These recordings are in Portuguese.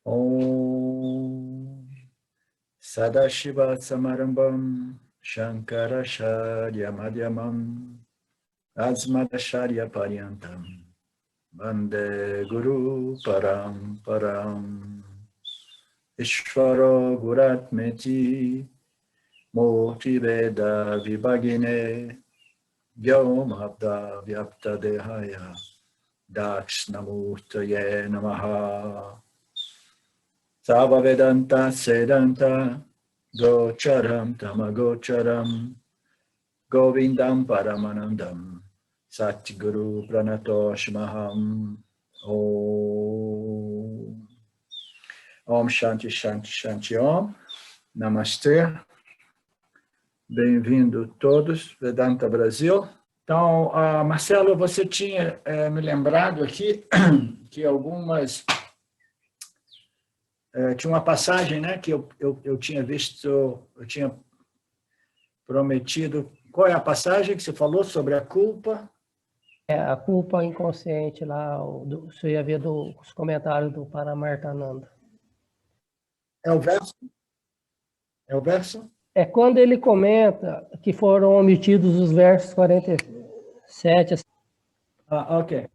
Om Sadashiva Samarambam Shankaracharya Madhyamam Asmadacharya Paryantam Vande Guru Paramparam Ishvaro Guratmeti Murti Veda Vibhagine Vyomabda Vyapta Dehaya Dakshnamurtaye Namaha Sava Vedanta Sedanta Gocharam Tamagocharam Govindam Paramanandam Satguru Pranatoshmaham Om Om Shanti Shanti Shanti Om Namastê. Bem-vindo todos, Vedanta Brasil. Então, Marcelo, você tinha me lembrado aqui que algumas... tinha uma passagem, né, que eu tinha visto, eu tinha prometido. Qual é a passagem que você falou sobre a culpa? A culpa inconsciente lá, você ia ver os comentários do Paramartananda. É o verso? É o verso? É quando ele comenta que foram omitidos os versos 47. Ok.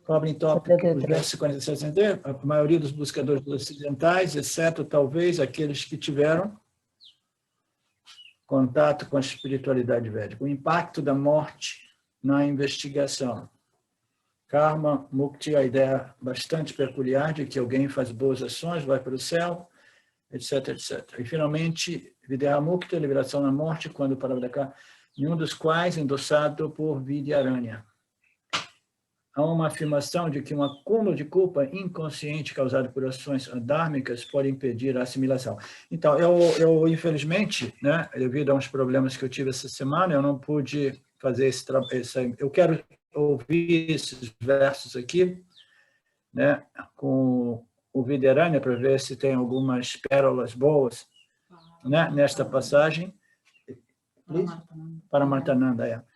Cobre, então, os versos 47 e 70, a maioria dos buscadores ocidentais, exceto talvez aqueles que tiveram contato com a espiritualidade védica. O impacto da morte na investigação. Karma Mukti, a ideia bastante peculiar de que alguém faz boas ações, vai para o céu, etc, etc. E, finalmente, Videha Mukti, a liberação da morte, quando para cá, nenhum dos quais endossado por Vidyaranya. Há uma afirmação de que um acúmulo de culpa inconsciente causado por ações adármicas pode impedir a assimilação. Então, eu infelizmente, né, devido a uns problemas que eu tive essa semana, eu não pude fazer esse trabalho. Eu quero ouvir esses versos aqui, né, com o Vidyaranya, para ver se tem algumas pérolas boas, né, nesta passagem. Paramartananda,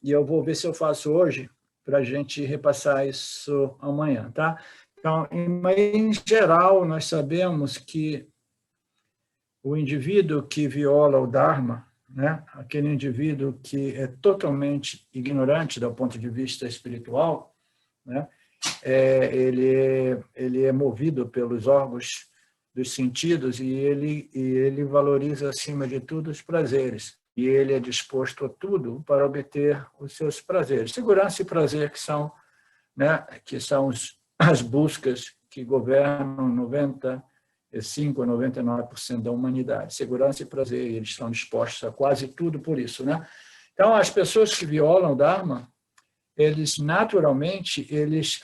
e eu vou ver se eu faço hoje, para a gente repassar isso amanhã, tá? Então, em geral, nós sabemos que o indivíduo que viola o Dharma, né, aquele indivíduo que é totalmente ignorante do ponto de vista espiritual, né, ele é movido pelos órgãos dos sentidos e ele valoriza, acima de tudo, os prazeres. E ele é disposto a tudo para obter os seus prazeres. Segurança e prazer, que são, né, as buscas que governam 95% a 99% da humanidade. Segurança e prazer, eles estão dispostos a quase tudo por isso, né? Então, as pessoas que violam o Dharma, eles naturalmente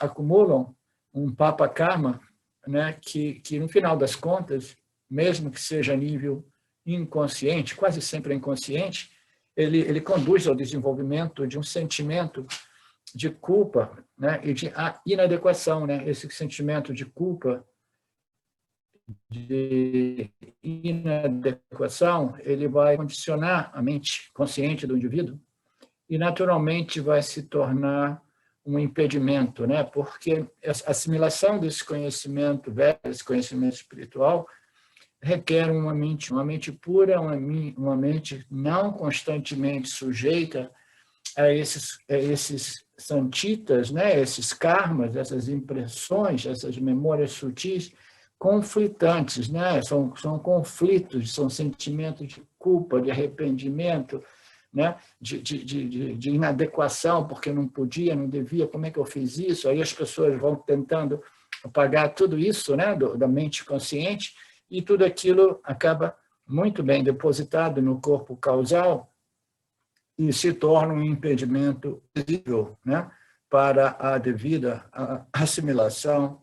acumulam um papa karma, né, que no final das contas, mesmo que seja a nível inconsciente, quase sempre inconsciente, ele conduz ao desenvolvimento de um sentimento de culpa, né, e de inadequação, né? Esse sentimento de culpa, de inadequação, ele vai condicionar a mente consciente do indivíduo e naturalmente vai se tornar um impedimento, né? Porque a assimilação desse conhecimento velho, desse conhecimento espiritual, requer uma mente pura, uma mente não constantemente sujeita a esses santitas, né? Esses karmas, essas impressões, essas memórias sutis conflitantes, né? São conflitos, são sentimentos de culpa, de arrependimento, né? de inadequação, porque não podia, não devia, como é que eu fiz isso? Aí as pessoas vão tentando apagar tudo isso, né? Da mente consciente, e tudo aquilo acaba muito bem depositado no corpo causal e se torna um impedimento visível, né, para a devida assimilação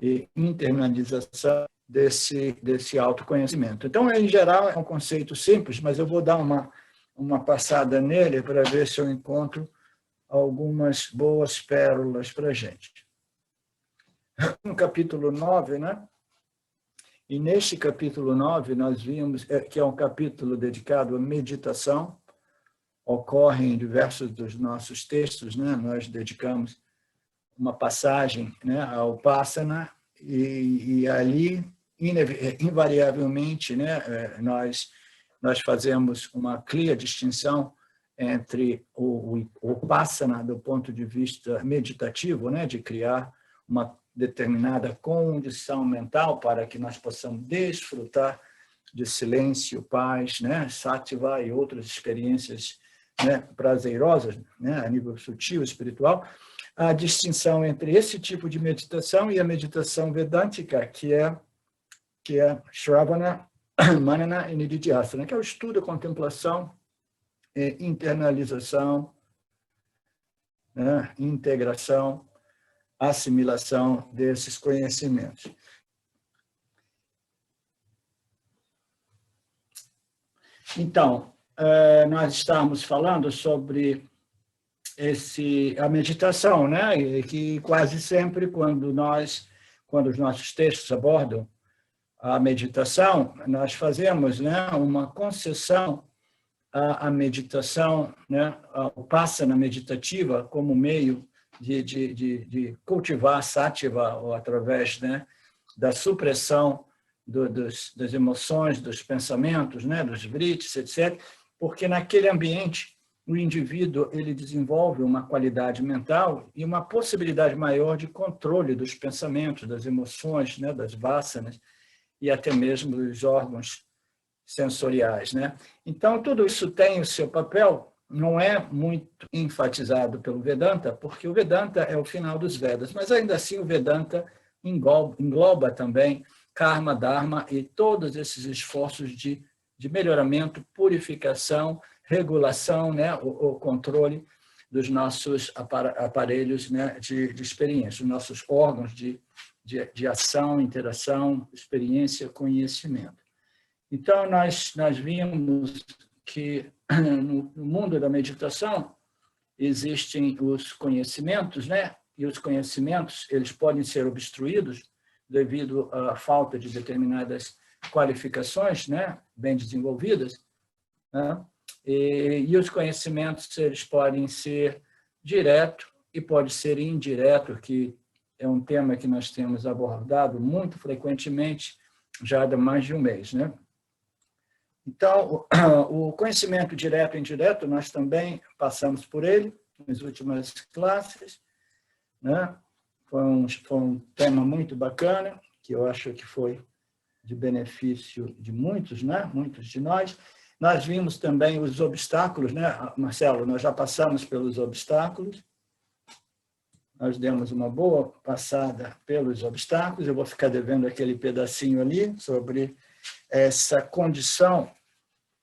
e internalização desse autoconhecimento. Então, em geral, é um conceito simples, mas eu vou dar uma passada nele para ver se eu encontro algumas boas pérolas para a gente. No capítulo 9, né? E neste capítulo 9, nós vimos que é um capítulo dedicado à meditação, ocorre em diversos dos nossos textos, né? Nós dedicamos uma passagem, né, ao Upasana, e ali, invariavelmente, né, nós fazemos uma clara distinção entre o Upasana do ponto de vista meditativo, né, de criar uma determinada condição mental para que nós possamos desfrutar de silêncio, paz, né, sattva e outras experiências, né, prazerosas, né, a nível sutil, espiritual, a distinção entre esse tipo de meditação e a meditação vedântica, que é Shravana, Manana e Nididhyasana, que é o estudo, a contemplação, internalização, né, integração, assimilação desses conhecimentos. Então, nós estamos falando sobre a meditação, né? E que quase sempre, quando os nossos textos abordam a meditação, nós fazemos, né, uma concessão à meditação, né, ao Upasana meditativa como meio de cultivar sattva, ou através, né, da supressão das emoções, dos pensamentos, né, dos vritis, etc., porque naquele ambiente o indivíduo ele desenvolve uma qualidade mental e uma possibilidade maior de controle dos pensamentos, das emoções, né, das vasanas e até mesmo dos órgãos sensoriais, né? Então, tudo isso tem o seu papel, não é muito enfatizado pelo Vedanta, porque o Vedanta é o final dos Vedas, mas ainda assim o Vedanta engloba também karma, dharma e todos esses esforços de melhoramento, purificação, regulação, né, o controle dos nossos aparelhos, né, de experiência, os nossos órgãos de ação, interação, experiência, conhecimento. Então, nós vimos que no mundo da meditação existem os conhecimentos, né? E os conhecimentos eles podem ser obstruídos devido à falta de determinadas qualificações, né, bem desenvolvidas, né? E os conhecimentos eles podem ser direto e pode ser indireto, que é um tema que nós temos abordado muito frequentemente já há mais de um mês, né? Então, o conhecimento direto e indireto, nós também passamos por ele nas últimas classes, né? Foi um tema muito bacana, que eu acho que foi de benefício de muitos, né? Muitos de nós. Nós vimos também os obstáculos, né, Marcelo? Nós já passamos pelos obstáculos, nós demos uma boa passada pelos obstáculos, eu vou ficar devendo aquele pedacinho ali sobre essa condição,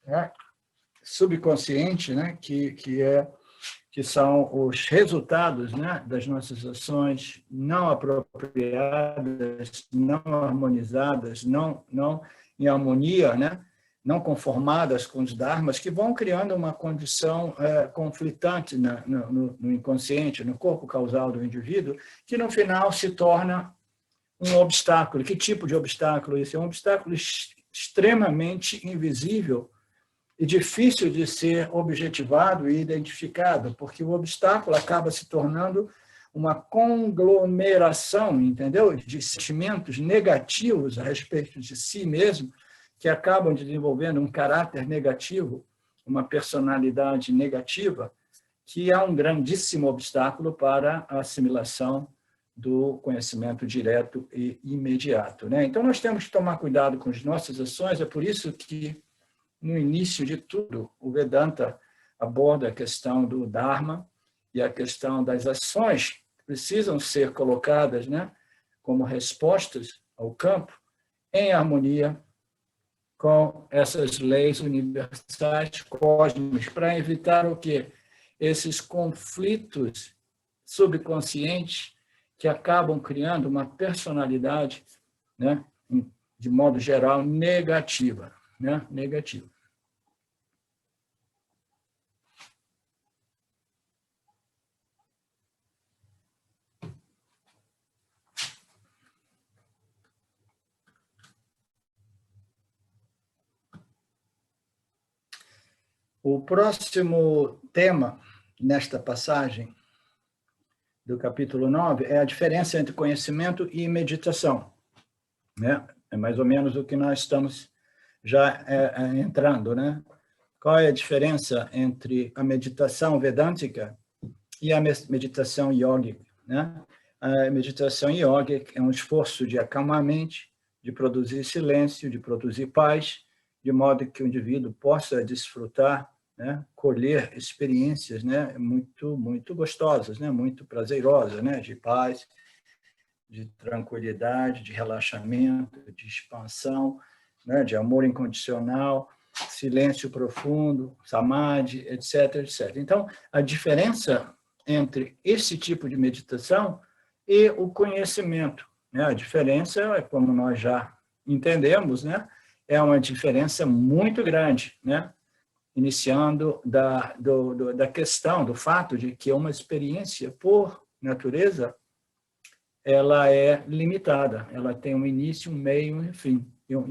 né, subconsciente, né, que são os resultados, né, das nossas ações não apropriadas, não harmonizadas, não em harmonia, né, não conformadas com os dharmas, que vão criando uma condição conflitante no inconsciente, no corpo causal do indivíduo, que no final se torna um obstáculo. Que tipo de obstáculo esse? É um obstáculo extremamente invisível e difícil de ser objetivado e identificado, porque o obstáculo acaba se tornando uma conglomeração, entendeu? De sentimentos negativos a respeito de si mesmo, que acabam desenvolvendo um caráter negativo, uma personalidade negativa, que é um grandíssimo obstáculo para a assimilação do conhecimento direto e imediato, né? Então, nós temos que tomar cuidado com as nossas ações, é por isso que, no início de tudo, o Vedanta aborda a questão do Dharma e a questão das ações que precisam ser colocadas, né, como respostas ao campo, em harmonia com essas leis universais cósmicas, para evitar o quê? Esses conflitos subconscientes que acabam criando uma personalidade, né, de modo geral, negativa, né, negativa. O próximo tema nesta passagem do capítulo 9 é a diferença entre conhecimento e meditação, né? É mais ou menos o que nós estamos já entrando, né? Qual é a diferença entre a meditação vedântica e a meditação yógica, né? A meditação yógica é um esforço de acalmar a mente, de produzir silêncio, de produzir paz, de modo que o indivíduo possa desfrutar, né, colher experiências, né, muito gostosas, né, muito prazerosas, né, de paz, de tranquilidade, de relaxamento, de expansão, né, de amor incondicional, silêncio profundo, samadhi, etc, etc. Então, a diferença entre esse tipo de meditação e o conhecimento, né? A diferença é, como nós já entendemos, né? É uma diferença muito grande, né? Iniciando da questão, do fato de que uma experiência, por natureza, ela é limitada, ela tem um início, um meio e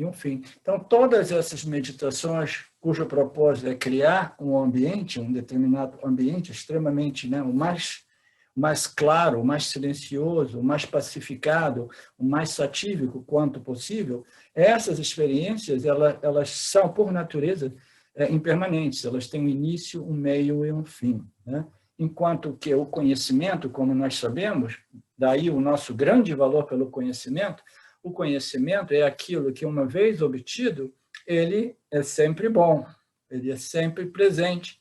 um fim. Então, todas essas meditações, cujo propósito é criar um ambiente, um determinado ambiente extremamente, né, o mais claro, o mais silencioso, o mais pacificado, o mais satívico quanto possível, essas experiências, elas são, por natureza, impermanentes, elas têm um início, um meio e um fim, né? Enquanto que o conhecimento, como nós sabemos, daí o nosso grande valor pelo conhecimento, o conhecimento é aquilo que, uma vez obtido, ele é sempre bom, ele é sempre presente,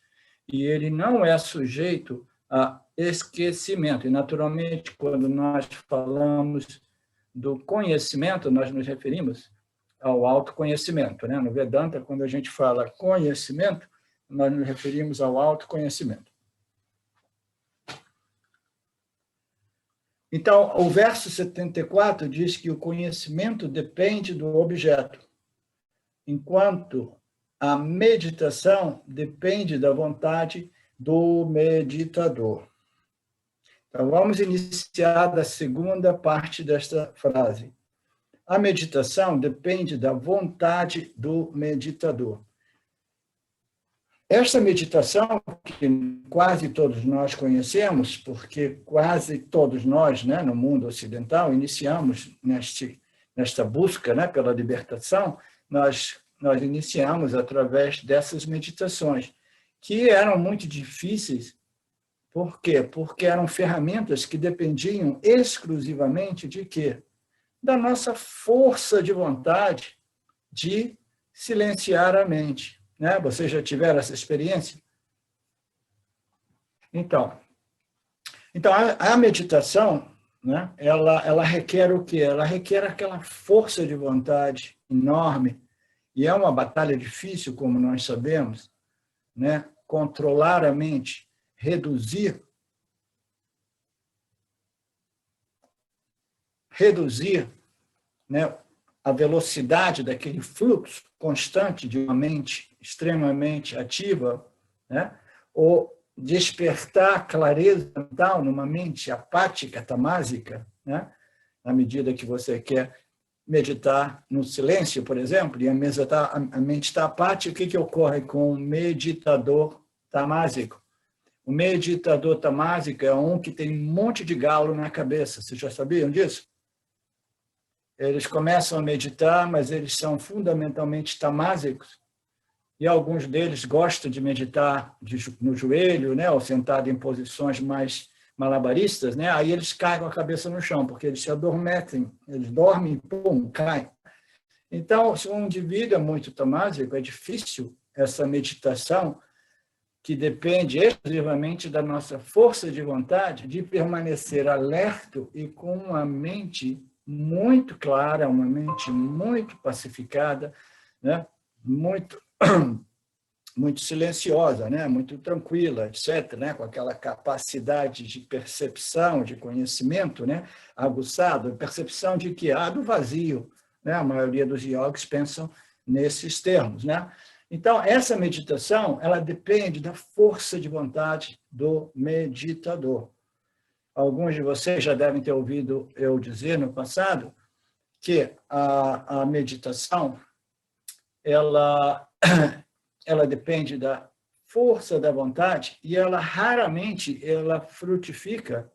e ele não é sujeito a esquecimento. E, naturalmente, quando nós falamos do conhecimento, nós nos referimos ao autoconhecimento, né? No Vedanta, quando a gente fala conhecimento, nós nos referimos ao autoconhecimento. Então, o verso 74 diz que o conhecimento depende do objeto, enquanto a meditação depende da vontade do meditador. Então, vamos iniciar da segunda parte desta frase. A meditação depende da vontade do meditador. Esta meditação, que quase todos nós conhecemos, porque quase todos nós, né, no mundo ocidental, iniciamos nesta busca, né, pela libertação, nós iniciamos através dessas meditações, que eram muito difíceis. Por quê? Porque eram ferramentas que dependiam exclusivamente de quê? Da nossa força de vontade de silenciar a mente. Né? Vocês já tiveram essa experiência? Então a meditação, né, ela requer o quê? Ela requer aquela força de vontade enorme, e é uma batalha difícil, como nós sabemos, né? Controlar a mente, reduzir, né, a velocidade daquele fluxo constante de uma mente extremamente ativa, né? Ou despertar a clareza mental numa mente apática, tamásica, né? Na medida que você quer meditar no silêncio, por exemplo, e a mente está apática, o que ocorre com o meditador tamásico? O meditador tamásico é um que tem um monte de galo na cabeça. Vocês já sabiam disso? Eles começam a meditar, mas eles são fundamentalmente tamásicos, e alguns deles gostam de meditar no joelho, né, ou sentado em posições mais malabaristas, né? Aí eles caem com a cabeça no chão, porque eles se adormecem, eles dormem e pum, caem. Então, se um indivíduo é muito tamásico, é difícil essa meditação, que depende exclusivamente da nossa força de vontade de permanecer alerta e com uma mente muito clara, uma mente muito pacificada, né? muito silenciosa, né? Muito tranquila, etc., né? Com aquela capacidade de percepção, de conhecimento, né? Aguçado, percepção de que há do vazio, né? A maioria dos yogis pensam nesses termos, né? Então, essa meditação, ela depende da força de vontade do meditador. Alguns de vocês já devem ter ouvido eu dizer no passado que a meditação, ela depende da força da vontade, e ela raramente frutifica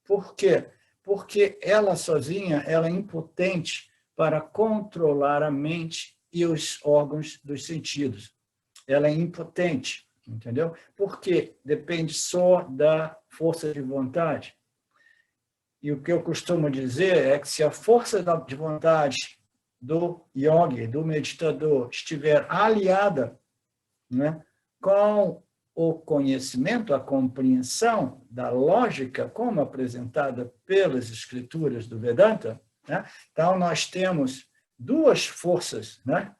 Por quê? Porque ela sozinha ela é impotente para controlar a mente e os órgãos dos sentidos. Ela é impotente, entendeu? Porque depende só da força de vontade. E o que eu costumo dizer é que se a força de vontade do yogi, do meditador, estiver aliada, né, com o conhecimento, a compreensão da lógica como apresentada pelas escrituras do Vedanta, né, então nós temos duas forças, né,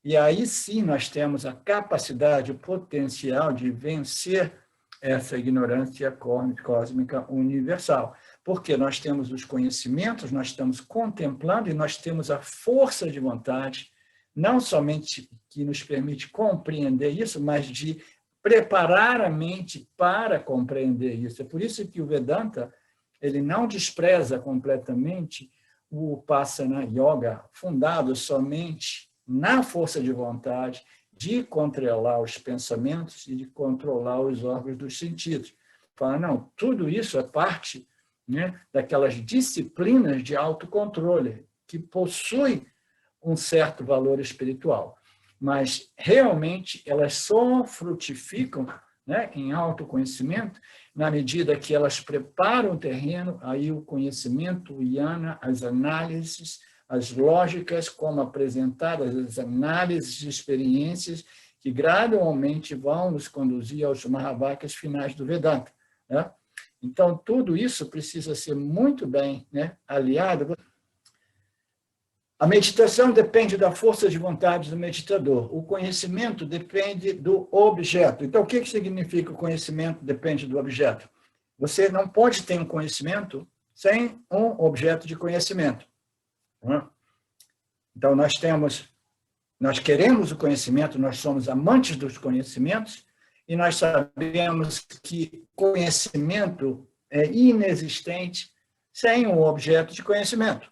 e aí sim nós temos a capacidade, o potencial de vencer essa ignorância cósmica universal. Porque nós temos os conhecimentos, nós estamos contemplando e nós temos a força de vontade, não somente que nos permite compreender isso, mas de preparar a mente para compreender isso. É por isso que o Vedanta ele não despreza completamente o Upasana Yoga, fundado somente na força de vontade, de controlar os pensamentos e de controlar os órgãos dos sentidos. Fala, não, tudo isso é parte, né, daquelas disciplinas de autocontrole que possuem um certo valor espiritual, mas realmente elas só frutificam, né, em autoconhecimento na medida que elas preparam o terreno, aí o conhecimento, o jnana, as análises, as lógicas como apresentadas, as análises de experiências que gradualmente vão nos conduzir aos Mahavakyas finais do Vedanta, né? Então, tudo isso precisa ser muito bem, né, aliado. A meditação depende da força de vontade do meditador. O conhecimento depende do objeto. Então, o que significa o conhecimento depende do objeto? Você não pode ter um conhecimento sem um objeto de conhecimento. Então, nós queremos o conhecimento, nós somos amantes dos conhecimentos, e nós sabemos que conhecimento é inexistente sem um objeto de conhecimento,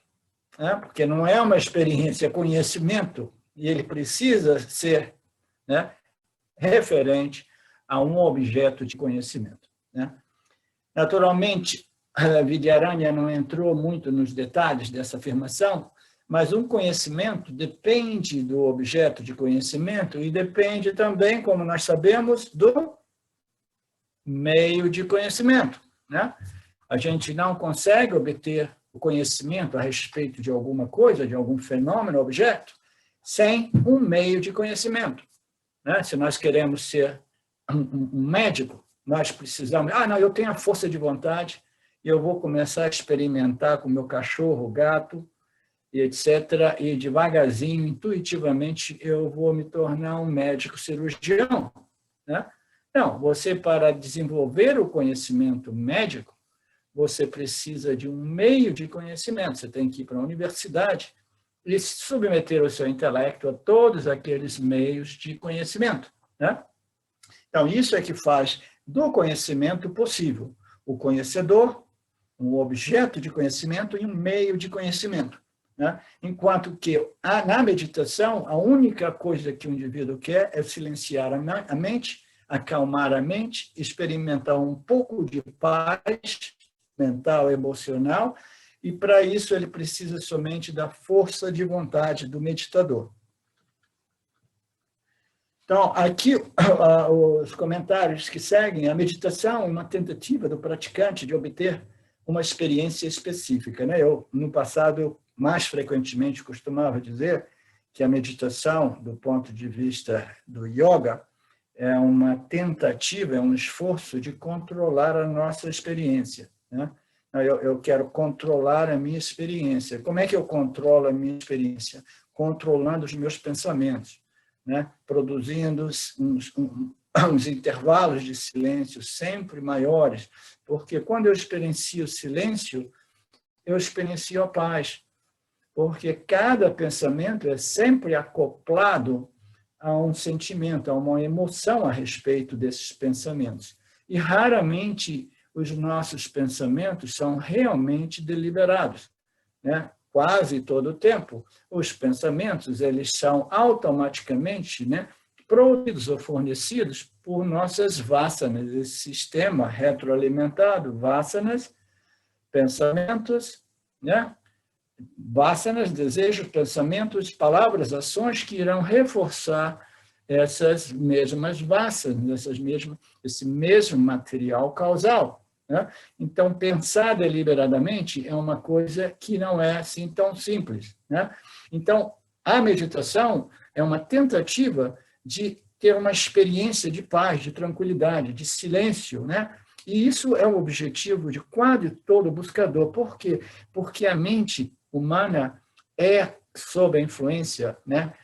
né? Porque não é uma experiência, é conhecimento, e ele precisa ser, né, referente a um objeto de conhecimento, né? Naturalmente, a Vidyaranya não entrou muito nos detalhes dessa afirmação, mas um conhecimento depende do objeto de conhecimento e depende também, como nós sabemos, do meio de conhecimento, né? A gente não consegue obter o conhecimento a respeito de alguma coisa, de algum fenômeno, objeto, sem um meio de conhecimento, né? Se nós queremos ser um médico, nós precisamos... não, eu tenho a força de vontade e eu vou começar a experimentar com o meu cachorro, gato, e etc., e devagarzinho, intuitivamente, eu vou me tornar um médico cirurgião, né? Não, você, para desenvolver o conhecimento médico, você precisa de um meio de conhecimento, você tem que ir para a universidade e submeter o seu intelecto a todos aqueles meios de conhecimento, né? Então, isso é que faz do conhecimento possível o conhecedor, um objeto de conhecimento e um meio de conhecimento, né? Enquanto que na meditação, a única coisa que o indivíduo quer é silenciar a mente, acalmar a mente, experimentar um pouco de paz mental, emocional, e para isso ele precisa somente da força de vontade do meditador. Então, aqui os comentários que seguem, a meditação é uma tentativa do praticante de obter uma experiência específica, né? Eu, no passado, mais frequentemente costumava dizer que a meditação, do ponto de vista do yoga, é uma tentativa, é um esforço de controlar a nossa experiência, né? Eu quero controlar a minha experiência. Como é que eu controlo a minha experiência? Controlando os meus pensamentos, né? Produzindo uns intervalos de silêncio sempre maiores, porque quando eu experiencio o silêncio, eu experiencio a paz, porque cada pensamento é sempre acoplado a um sentimento, a uma emoção a respeito desses pensamentos. E raramente os nossos pensamentos são realmente deliberados, né? Quase todo o tempo, os pensamentos eles são automaticamente, né, produzidos ou fornecidos por nossas vasanas, esse sistema retroalimentado, vasanas, pensamentos, né? Vasanas, desejos, pensamentos, palavras, ações que irão reforçar essas mesmas vasanas, esse mesmo material causal, né? Então, pensar deliberadamente é uma coisa que não é assim tão simples, né? Então, a meditação é uma tentativa de ter uma experiência de paz, de tranquilidade, de silêncio, né? E isso é o objetivo de quase todo buscador. Por quê? Porque a mente humana é sob a influência, né,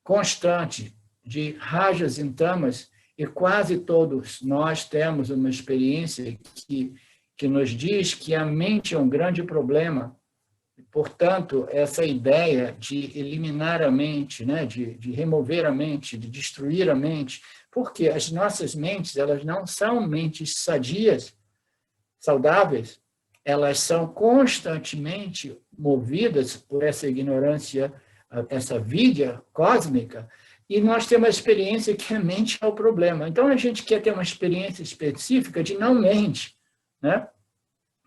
constante de rajas e tamas, e quase todos nós temos uma experiência que nos diz que a mente é um grande problema. Portanto, essa ideia de eliminar a mente, né, de remover a mente, de destruir a mente, porque as nossas mentes, elas não são mentes sadias, saudáveis, elas são constantemente movidas por essa ignorância, essa vídia cósmica, e nós temos a experiência que a mente é o problema. Então, a gente quer ter uma experiência específica de não mente, né?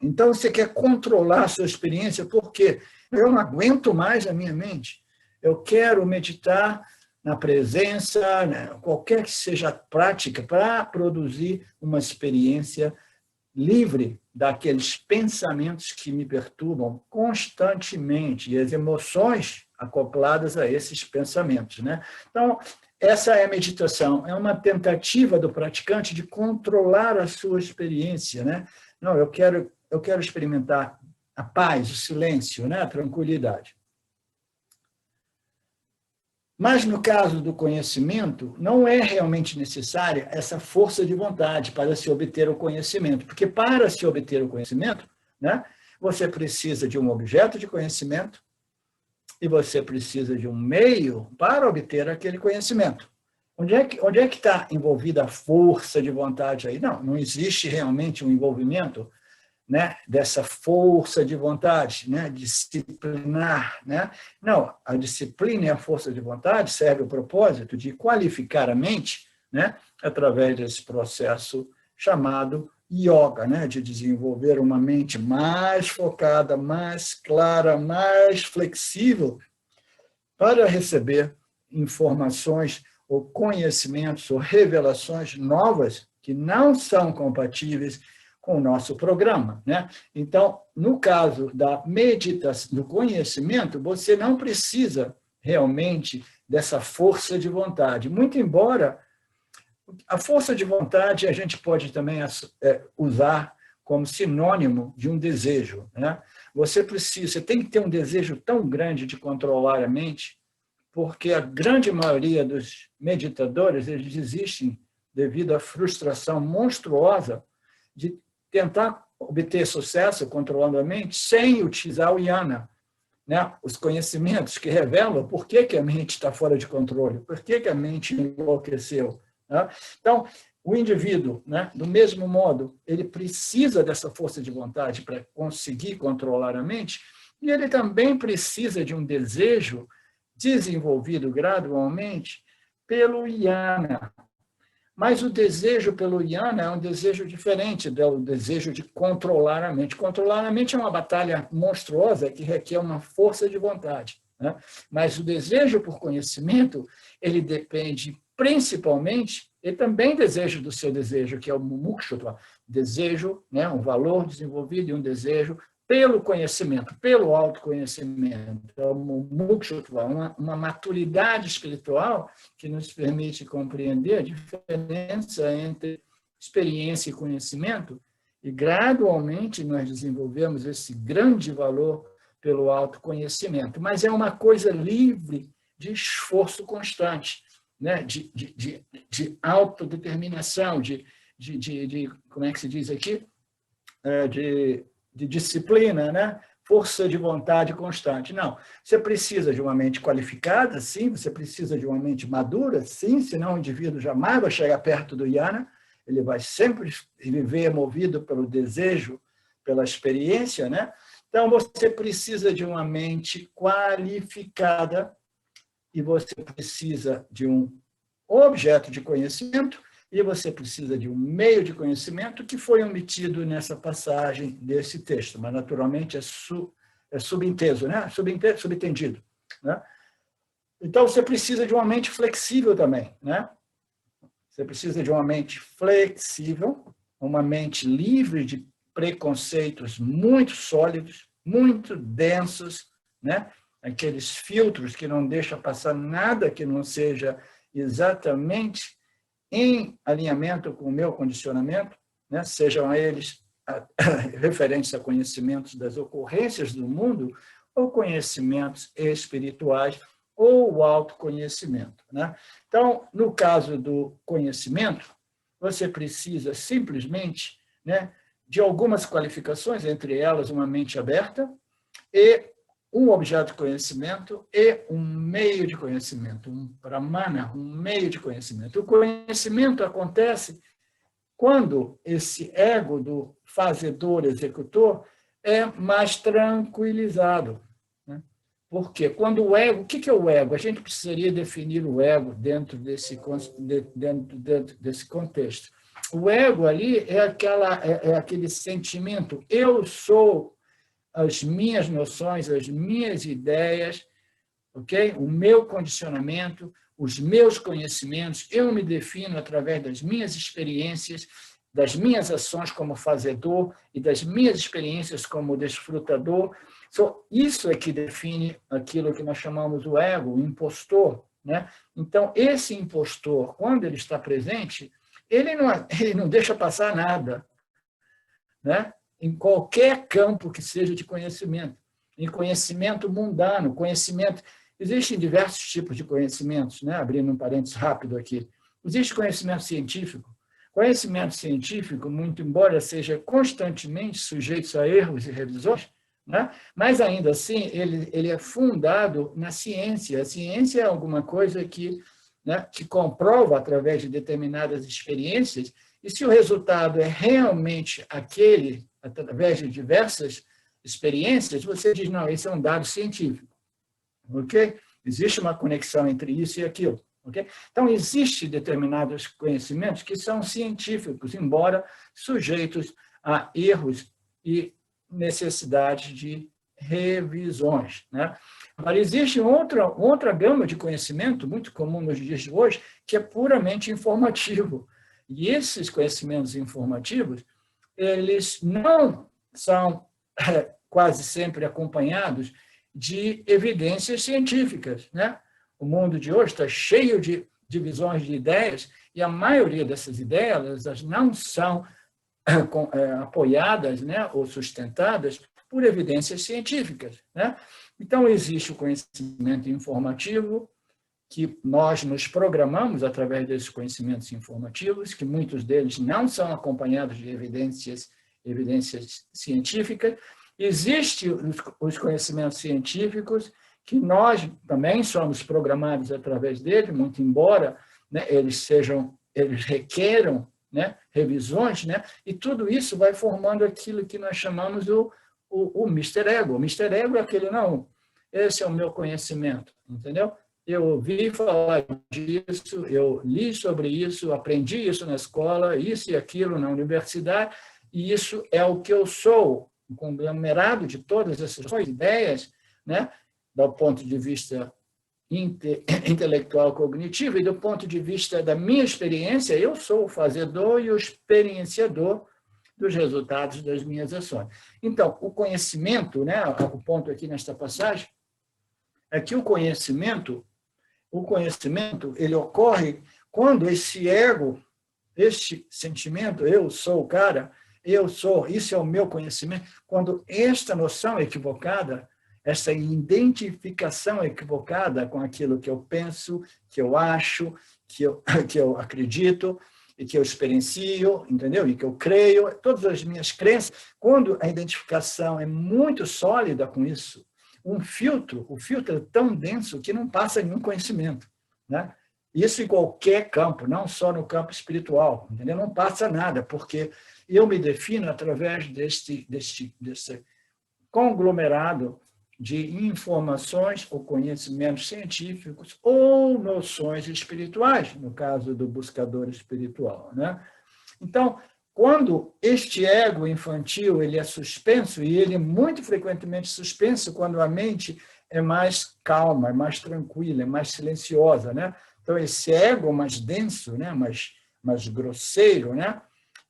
Então, você quer controlar a sua experiência, porque eu não aguento mais a minha mente. Eu quero meditar na presença, né, qualquer que seja a prática, para produzir uma experiência livre daqueles pensamentos que me perturbam constantemente e as emoções acopladas a esses pensamentos, né? Então, essa é a meditação, é uma tentativa do praticante de controlar a sua experiência, né? Não, eu quero experimentar a paz, o silêncio, né? A tranquilidade. Mas, no caso do conhecimento, não é realmente necessária essa força de vontade para se obter o conhecimento, porque para se obter o conhecimento, né, você precisa de um objeto de conhecimento e você precisa de um meio para obter aquele conhecimento. Onde é que está envolvida a força de vontade aí? Não existe realmente um envolvimento, né, dessa força de vontade, né, disciplinar, né? Não, a disciplina e a força de vontade serve ao propósito de qualificar a mente, né, através desse processo chamado yoga, né, de desenvolver uma mente mais focada, mais clara, mais flexível para receber informações ou conhecimentos ou revelações novas que não são compatíveis com o nosso programa, né? Então, no caso da meditação, do conhecimento, você não precisa realmente dessa força de vontade. Muito embora a força de vontade a gente pode também usar como sinônimo de um desejo, né? Você tem que ter um desejo tão grande de controlar a mente, porque a grande maioria dos meditadores, eles desistem devido à frustração monstruosa de tentar obter sucesso controlando a mente sem utilizar o jnana, né? Os conhecimentos que revelam por que a mente está fora de controle, por que a mente enlouqueceu, né? Então, o indivíduo, né, do mesmo modo, ele precisa dessa força de vontade para conseguir controlar a mente, e ele também precisa de um desejo desenvolvido gradualmente pelo jnana. Mas o desejo pelo jnana é um desejo diferente do desejo de controlar a mente. Controlar a mente é uma batalha monstruosa que requer uma força de vontade, né? Mas o desejo por conhecimento, ele depende principalmente, e também desejo do seu desejo, que é o mumukshutva, desejo, né, um valor desenvolvido e um desejo pelo conhecimento, pelo autoconhecimento. É uma maturidade espiritual que nos permite compreender a diferença entre experiência e conhecimento, e gradualmente nós desenvolvemos esse grande valor pelo autoconhecimento. Mas é uma coisa livre de esforço constante, né? de autodeterminação, como é que se diz aqui? De disciplina, né? Força de vontade constante. Não, você precisa de uma mente qualificada, sim, você precisa de uma mente madura, sim, senão o indivíduo jamais vai chegar perto do jnana, ele vai sempre viver movido pelo desejo, pela experiência, né? Então, você precisa de uma mente qualificada e você precisa de um objeto de conhecimento e você precisa de um meio de conhecimento que foi omitido nessa passagem desse texto, mas naturalmente é subinteso, né? Subentendido, né? Então, você precisa de uma mente flexível também, né? Você precisa de uma mente flexível, uma mente livre de preconceitos muito sólidos, muito densos, né? Aqueles filtros que não deixam passar nada que não seja exatamente em alinhamento com o meu condicionamento, né? Sejam eles referentes a conhecimentos das ocorrências do mundo ou conhecimentos espirituais ou o autoconhecimento, né? Então, no caso do conhecimento, você precisa simplesmente, né, de algumas qualificações, entre elas uma mente aberta e um objeto de conhecimento e um meio de conhecimento, um pramana, um meio de conhecimento. O conhecimento acontece quando esse ego do fazedor-executor é mais tranquilizado. Né? Porque quando o ego... O que é o ego? A gente precisaria definir o ego dentro desse contexto. O ego ali é aquele sentimento, eu sou as minhas noções, as minhas ideias, ok? O meu condicionamento, os meus conhecimentos, eu me defino através das minhas experiências, das minhas ações como fazedor e das minhas experiências como desfrutador. Isso é que define aquilo que nós chamamos o ego, o impostor, né? Então, esse impostor, quando ele está presente, ele não deixa passar nada, né? Em qualquer campo que seja de conhecimento, em conhecimento mundano, conhecimento... Existem diversos tipos de conhecimentos, né? Abrindo um parênteses rápido aqui. Existe conhecimento científico. Conhecimento científico, muito embora seja constantemente sujeito a erros e revisões, né? Mas, ainda assim, ele é fundado na ciência. A ciência é alguma coisa que, né, que comprova, através de determinadas experiências, e se o resultado é realmente aquele, através de diversas experiências, você diz, não, esse é um dado científico. Ok? Existe uma conexão entre isso e aquilo. Okay? Então, existem determinados conhecimentos que são científicos, embora sujeitos a erros e necessidade de revisões. Né? Agora, existe outra gama de conhecimento, muito comum nos dias de hoje, que é puramente informativo. E esses conhecimentos informativos, eles não são quase sempre acompanhados de evidências científicas, né? O mundo de hoje está cheio de divisões de ideias e a maioria dessas ideias elas não são apoiadas, né, ou sustentadas por evidências científicas, né? Então, existe o conhecimento informativo, que nós nos programamos através desses conhecimentos informativos, que muitos deles não são acompanhados de evidências científicas. Existem os conhecimentos científicos, que nós também somos programados através dele, muito embora, né, eles requeram, né, revisões, né, e tudo isso vai formando aquilo que nós chamamos o Mr. Ego. O Mr. Ego é aquele, não, esse é o meu conhecimento, entendeu? Eu ouvi falar disso, eu li sobre isso, aprendi isso na escola, isso e aquilo na universidade, e isso é o que eu sou, um conglomerado de todas essas ideias, né, do ponto de vista intelectual cognitivo e do ponto de vista da minha experiência, eu sou o fazedor e o experienciador dos resultados das minhas ações. Então, o conhecimento, né, o ponto aqui nesta passagem, é que o conhecimento ele ocorre quando esse ego, este sentimento, eu sou o cara, eu sou, isso é o meu conhecimento, quando esta noção equivocada, essa identificação equivocada com aquilo que eu penso, que eu acho, que eu acredito e que eu experiencio, entendeu? E que eu creio, todas as minhas crenças, quando a identificação é muito sólida com isso, o filtro é tão denso que não passa nenhum conhecimento, né? Isso em qualquer campo, não só no campo espiritual, entendeu? Não passa nada, porque eu me defino através desse conglomerado de informações ou conhecimentos científicos ou noções espirituais, no caso do buscador espiritual, né? Então, quando este ego infantil ele é suspenso, e ele é muito frequentemente suspenso quando a mente é mais calma, é mais tranquila, é mais silenciosa, né? Então, esse ego mais denso, né? mais grosseiro, né?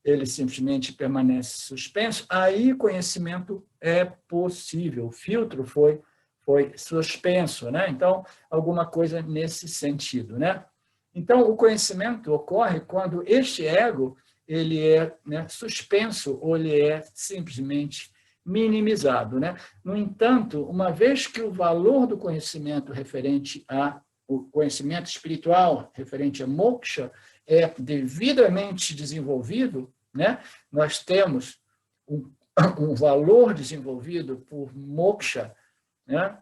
Ele simplesmente permanece suspenso, aí conhecimento é possível, o filtro foi suspenso, né? Então, alguma coisa nesse sentido, né? Então, o conhecimento ocorre quando este ego ele é, né, suspenso ou ele é simplesmente minimizado, né? No entanto, uma vez que o valor do conhecimento referente ao conhecimento espiritual, referente a moksha, é devidamente desenvolvido, né? Nós temos um valor desenvolvido por moksha, né?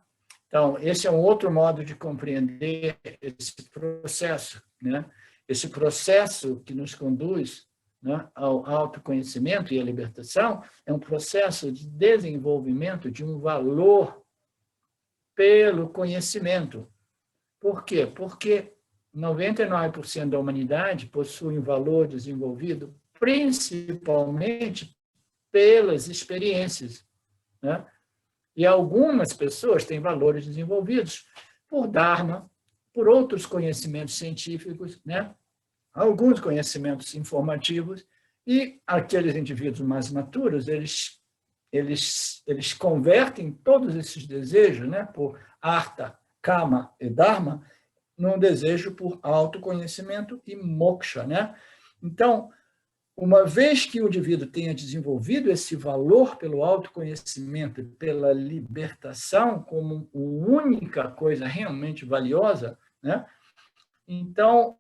Então, esse é um outro modo de compreender esse processo, né? Esse processo que nos conduz, né, ao autoconhecimento e à libertação é um processo de desenvolvimento de um valor pelo conhecimento. Por quê? Porque 99% da humanidade possui um valor desenvolvido principalmente pelas experiências, né? E algumas pessoas têm valores desenvolvidos por Dharma, por outros conhecimentos científicos, né? Alguns conhecimentos informativos, e aqueles indivíduos mais maturos, eles convertem todos esses desejos, né, por Artha, Kama e Dharma, num desejo por autoconhecimento e moksha, né? Então, uma vez que o indivíduo tenha desenvolvido esse valor pelo autoconhecimento e pela libertação como única coisa realmente valiosa, né? Então,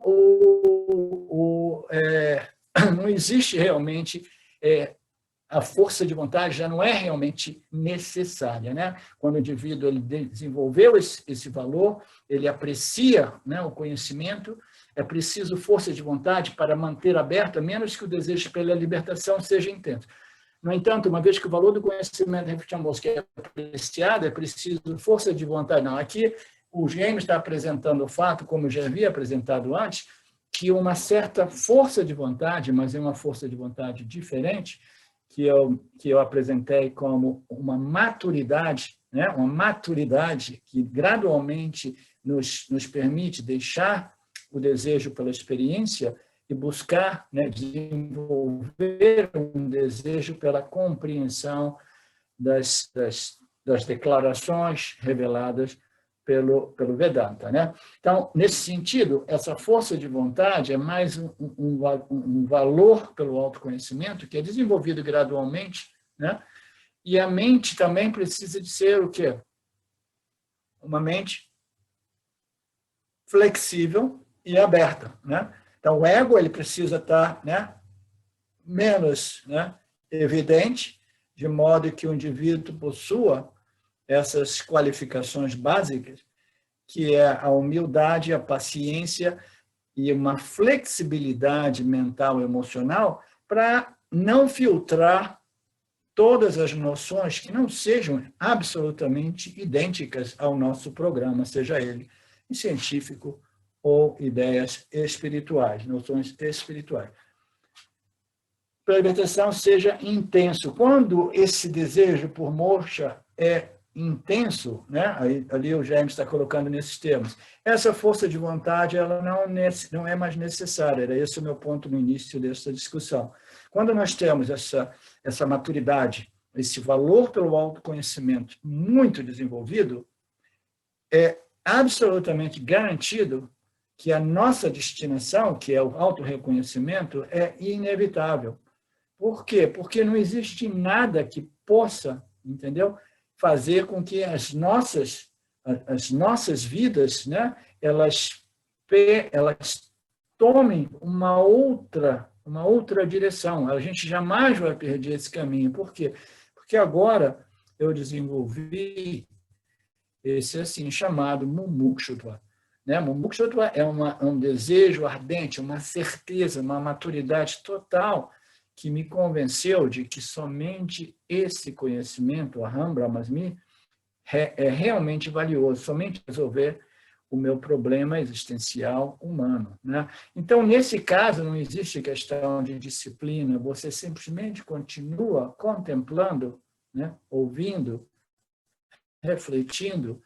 não existe realmente a força de vontade já não é realmente necessária, né? Quando o indivíduo ele desenvolveu esse valor, ele aprecia, né, o conhecimento, é preciso força de vontade para manter aberto, a menos que o desejo pela libertação seja intenso. No entanto, uma vez que o valor do conhecimento é apreciado, é preciso força de vontade. Não, aqui o James está apresentando o fato, como eu já havia apresentado antes, que uma certa força de vontade, mas é uma força de vontade diferente, que eu apresentei como uma maturidade, né? Uma maturidade que gradualmente nos permite deixar o desejo pela experiência e buscar, né, desenvolver um desejo pela compreensão das declarações reveladas pelo Vedanta, né? Então, nesse sentido, essa força de vontade é mais um valor pelo autoconhecimento que é desenvolvido gradualmente, né? E a mente também precisa de ser o quê? Uma mente flexível e aberta, né? Então, o ego ele precisa estar, né, menos, né, evidente, de modo que o indivíduo possua essas qualificações básicas, que é a humildade, a paciência e uma flexibilidade mental e emocional para não filtrar todas as noções que não sejam absolutamente idênticas ao nosso programa, seja ele científico ou ideias espirituais, noções espirituais. Para a libertação seja intenso. Quando esse desejo por moksha é intenso, né? Ali o James está colocando nesses termos, essa força de vontade ela não é mais necessária. Era esse o meu ponto no início dessa discussão. Quando nós temos essa maturidade, esse valor pelo autoconhecimento muito desenvolvido, é absolutamente garantido que a nossa destinação, que é o autorreconhecimento, é inevitável. Por quê? Porque não existe nada que possa, entendeu, fazer com que as nossas vidas, né, elas tomem uma outra direção. A gente jamais vai perder esse caminho. Por quê? Porque agora eu desenvolvi esse assim chamado mumukshutva. Né? Mumukshutva é um desejo ardente, uma certeza, uma maturidade total que me convenceu de que somente esse conhecimento, Aham Brahmasmi, é realmente valioso, somente resolver o meu problema existencial humano, né? Então, nesse caso, não existe questão de disciplina, você simplesmente continua contemplando, né? Ouvindo, refletindo,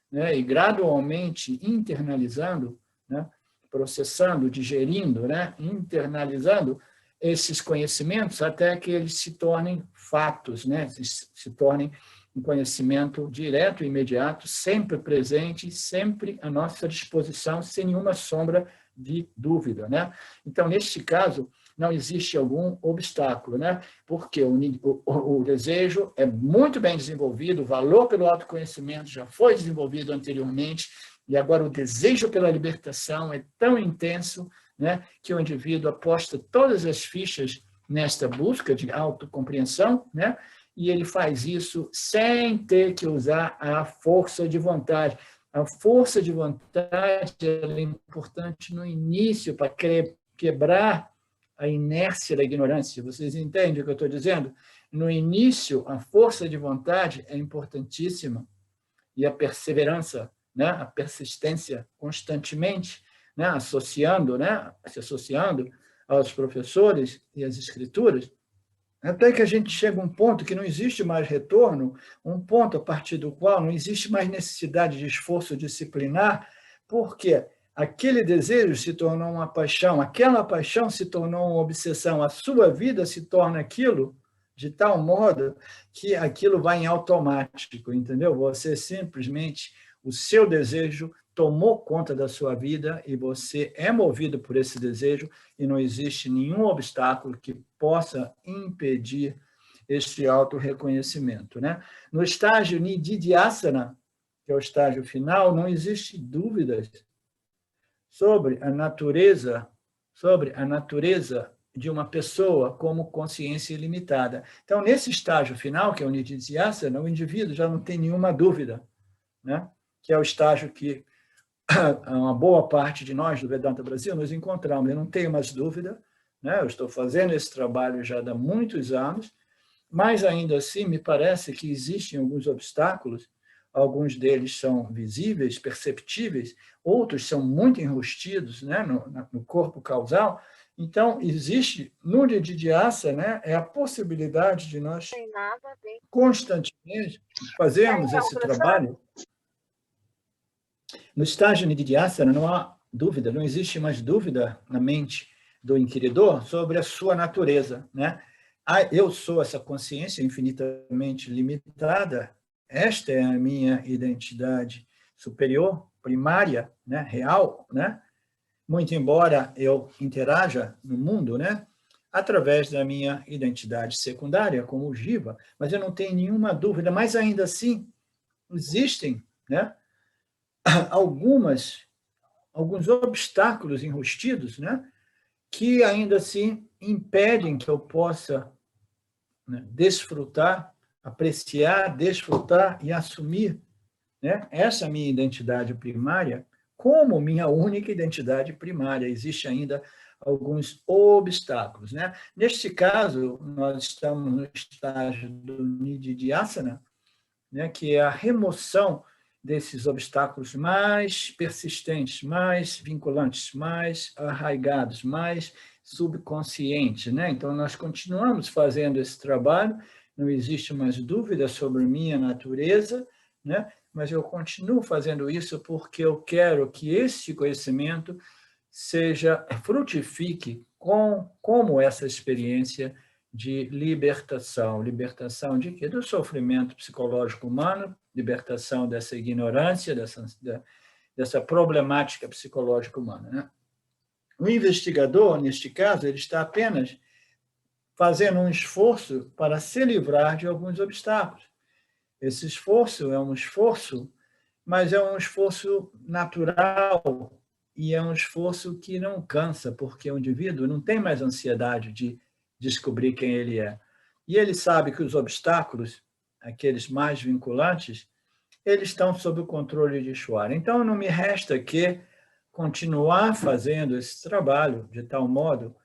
né? E gradualmente internalizando, né? Processando, digerindo, né? Internalizando esses conhecimentos até que eles se tornem fatos, né? Se tornem um conhecimento direto e imediato, sempre presente, sempre à nossa disposição, sem nenhuma sombra de dúvida, né? Então, neste caso, não existe algum obstáculo, né? Porque o desejo é muito bem desenvolvido, o valor pelo autoconhecimento já foi desenvolvido anteriormente, e agora o desejo pela libertação é tão intenso, né, que o indivíduo aposta todas as fichas nesta busca de autocompreensão, né? E ele faz isso sem ter que usar a força de vontade. A força de vontade é importante no início para quebrar a inércia da ignorância. Vocês entendem o que eu estou dizendo? No início, a força de vontade é importantíssima e a perseverança, né? A persistência constantemente, né? Se associando aos professores e às escrituras, até que a gente chega a um ponto que não existe mais retorno, um ponto a partir do qual não existe mais necessidade de esforço disciplinar, porque aquele desejo se tornou uma paixão, aquela paixão se tornou uma obsessão, a sua vida se torna aquilo de tal modo que aquilo vai em automático, entendeu? Você simplesmente, o seu desejo tomou conta da sua vida e você é movido por esse desejo e não existe nenhum obstáculo que possa impedir este auto-reconhecimento, né? No estágio Nididhyasana, que é o estágio final, não existe dúvidas sobre a natureza de uma pessoa como consciência ilimitada. Então, nesse estágio final, que é o Nididhyasana, o indivíduo já não tem nenhuma dúvida, né? Que é o estágio que uma boa parte de nós do Vedanta Brasil nos encontramos. Eu não tenho mais dúvida, né? Eu estou fazendo esse trabalho já há muitos anos, mas ainda assim me parece que existem alguns obstáculos, alguns deles são visíveis, perceptíveis, outros são muito enrustidos, né? no corpo causal. Então, existe, no Nididhyasana, né? É a possibilidade de nós constantemente fazermos esse trabalho. No estágio Nididhyasana não há dúvida, não existe mais dúvida na mente do inquiridor sobre a sua natureza, né? Eu sou essa consciência infinitamente limitada, esta é a minha identidade superior, primária, né? Real, né? Muito embora eu interaja no mundo, né? Através da minha identidade secundária, como Jiva, mas eu não tenho nenhuma dúvida, mas ainda assim existem, né? Alguns obstáculos enrustidos, né, que ainda assim impedem que eu possa, né, desfrutar, apreciar, desfrutar e assumir, né, essa minha identidade primária como minha única identidade primária. Existe ainda alguns obstáculos, né? Neste caso, nós estamos no estágio do Nididhyasana, né, que é a remoção desses obstáculos mais persistentes, mais vinculantes, mais arraigados, mais subconscientes, né? Então, nós continuamos fazendo esse trabalho, não existe mais dúvida sobre minha natureza, né? Mas eu continuo fazendo isso porque eu quero que esse conhecimento frutifique como essa experiência de libertação. Libertação de quê? Do sofrimento psicológico humano, libertação dessa ignorância, dessa problemática psicológica humana, né? O investigador, neste caso, ele está apenas fazendo um esforço para se livrar de alguns obstáculos. Esse esforço é um esforço, mas é um esforço natural e é um esforço que não cansa, porque o indivíduo não tem mais ansiedade de descobrir quem ele é. E ele sabe que os obstáculos, aqueles mais vinculantes, eles estão sob o controle de Ishvara. Então, não me resta que continuar fazendo esse trabalho de tal modo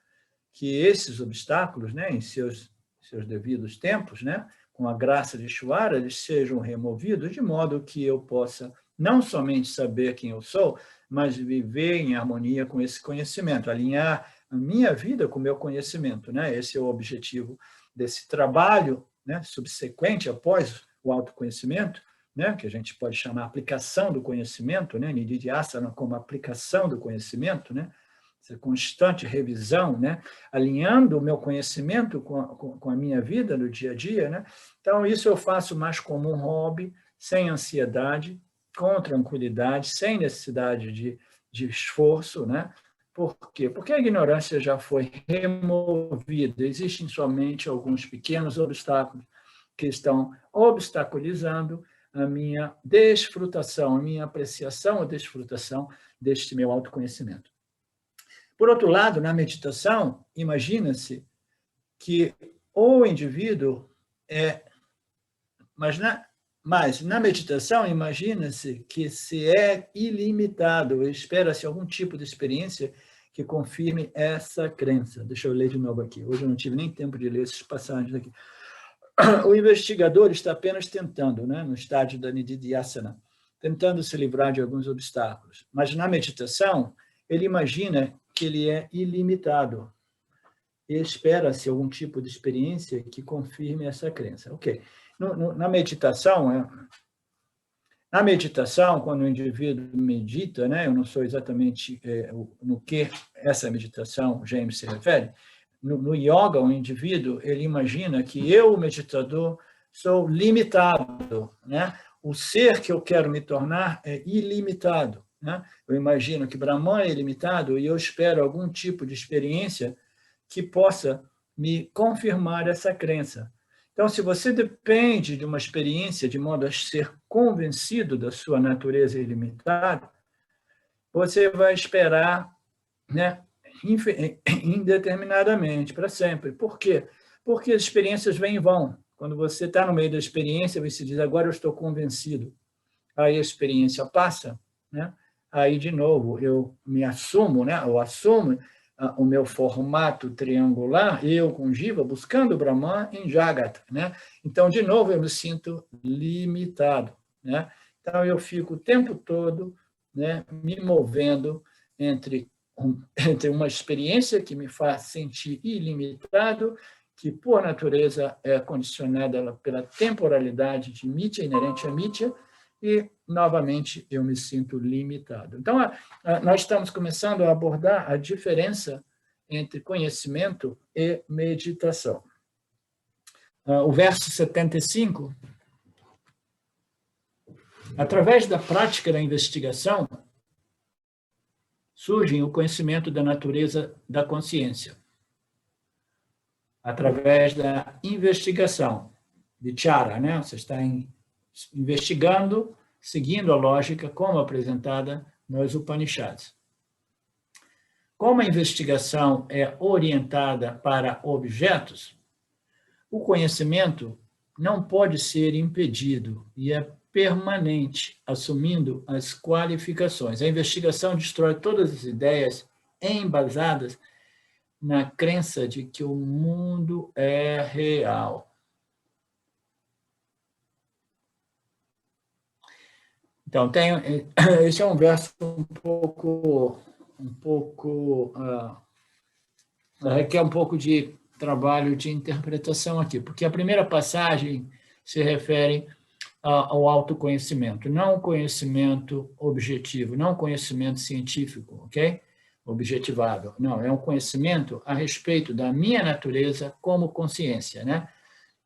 que esses obstáculos, né, em seus devidos tempos, né, com a graça de Ishvara, eles sejam removidos, de modo que eu possa não somente saber quem eu sou, mas viver em harmonia com esse conhecimento, alinhar a minha vida com o meu conhecimento, né? Esse é o objetivo desse trabalho, né, subsequente após o autoconhecimento, né, que a gente pode chamar aplicação do conhecimento, né, Nididhyasana como aplicação do conhecimento, né, essa constante revisão, né, alinhando o meu conhecimento com a minha vida no dia a dia, né. Então, isso eu faço mais como um hobby, sem ansiedade, com tranquilidade, sem necessidade de esforço, né. Por quê? Porque a ignorância já foi removida, existem somente alguns pequenos obstáculos que estão obstaculizando a minha desfrutação, a minha apreciação ou desfrutação deste meu autoconhecimento. Por outro lado, na meditação, imagina-se que o indivíduo mas na meditação, imagina-se que se é ilimitado, espera-se algum tipo de experiência que confirme essa crença. Deixa eu ler de novo aqui. Hoje eu não tive nem tempo de ler essas passagens aqui. O investigador está apenas tentando, né, no estágio da Nididhyasana, tentando se livrar de alguns obstáculos. Mas na meditação, ele imagina que ele é ilimitado e espera-se algum tipo de experiência que confirme essa crença. Ok. Na meditação, quando o indivíduo medita, né, eu não sou exatamente no que essa meditação, James, se refere. No yoga, o indivíduo, ele imagina que eu, o meditador, sou limitado, né? O ser que eu quero me tornar é ilimitado, né? Eu imagino que Brahman é ilimitado e eu espero algum tipo de experiência que possa me confirmar essa crença. Então, se você depende de uma experiência de modo a ser convencido da sua natureza ilimitada, você vai esperar, né, indeterminadamente, para sempre. Por quê? Porque as experiências vêm e vão. Quando você está no meio da experiência, você diz, agora eu estou convencido. Aí a experiência passa, né? Aí, de novo, eu me assumo, né? Eu assumo o meu formato triangular, eu com Jiva, buscando o Brahman em Jagat, né? Então, de novo, eu me sinto limitado, né? Então, eu fico o tempo todo, né, me movendo entre uma experiência que me faz sentir ilimitado, que, por natureza, é condicionada pela temporalidade de Mitya, inerente a Mitya, e, novamente, eu me sinto limitado. Então, nós estamos começando a abordar a diferença entre conhecimento e meditação. O verso 75, através da prática da investigação, surge o conhecimento da natureza da consciência. Através da investigação, vichara, né? Você está investigando, seguindo a lógica como apresentada nos Upanishads. Como a investigação é orientada para objetos, o conhecimento não pode ser impedido e é permanente, assumindo as qualificações. A investigação destrói todas as ideias embasadas na crença de que o mundo é real. Então, esse é um verso requer um pouco de trabalho de interpretação aqui, porque a primeira passagem se refere ao autoconhecimento, não conhecimento objetivo, não conhecimento científico, ok? Objetivável. Não, é um conhecimento a respeito da minha natureza como consciência, né?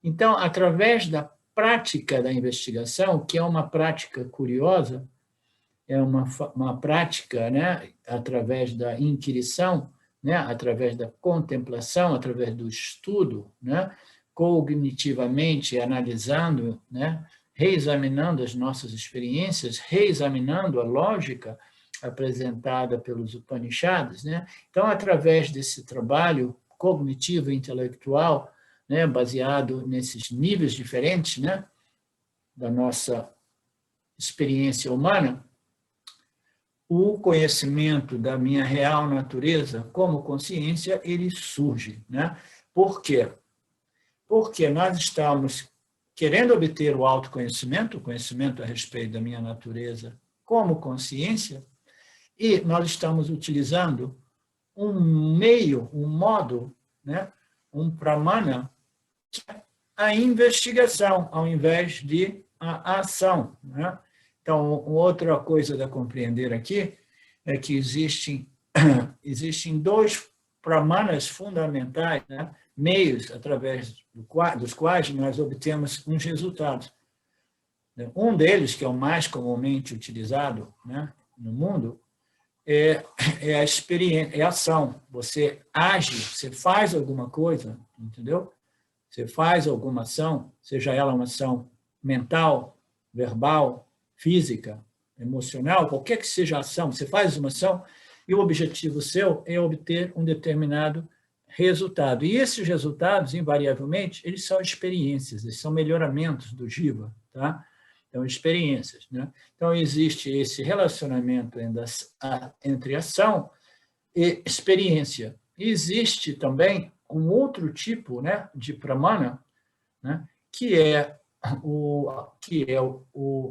Então, através da prática da investigação, que é uma prática curiosa, é uma prática, né, através da inquirição, né, através da contemplação, através do estudo, né, cognitivamente analisando, né, reexaminando as nossas experiências, reexaminando a lógica apresentada pelos Upanishads, né? Então, através desse trabalho cognitivo e intelectual, né, baseado nesses níveis diferentes, né, da nossa experiência humana, o conhecimento da minha real natureza como consciência, ele surge, né? Por quê? Porque nós estamos querendo obter o autoconhecimento, o conhecimento a respeito da minha natureza como consciência, e nós estamos utilizando um meio, um modo, né, um pramana, a investigação, ao invés de a ação. Né? Então, outra coisa a compreender aqui é que existem dois pramanas fundamentais, né? Meios através dos quais nós obtemos uns resultados. Um deles, que é o mais comumente utilizado, né, no mundo, é a experiência, é a ação. Você age, você faz alguma coisa, entendeu? Você faz alguma ação, seja ela uma ação mental, verbal, física, emocional, qualquer que seja a ação, você faz uma ação e o objetivo seu é obter um determinado resultado. E esses resultados, invariavelmente, eles são experiências, eles são melhoramentos do jiva, tá? Então, experiências, né? Então, existe esse relacionamento entre ação e experiência. Existe também um outro tipo, né, de pramana, né, que é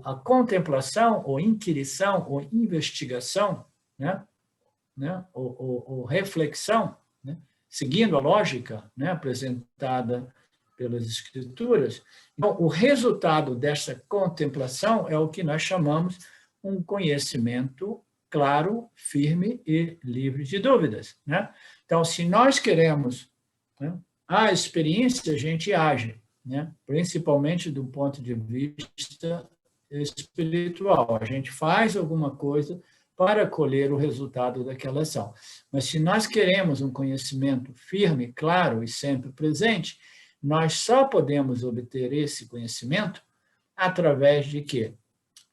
a contemplação, ou inquirição, ou investigação, né, ou reflexão, né, seguindo a lógica, né, apresentada pelas escrituras. Então, o resultado dessa contemplação é o que nós chamamos um conhecimento claro, firme e livre de dúvidas, né? Então, se nós queremos, né, a experiência, a gente age, né? Principalmente do ponto de vista espiritual. A gente faz alguma coisa para colher o resultado daquela ação. Mas se nós queremos um conhecimento firme, claro e sempre presente, nós só podemos obter esse conhecimento através de quê?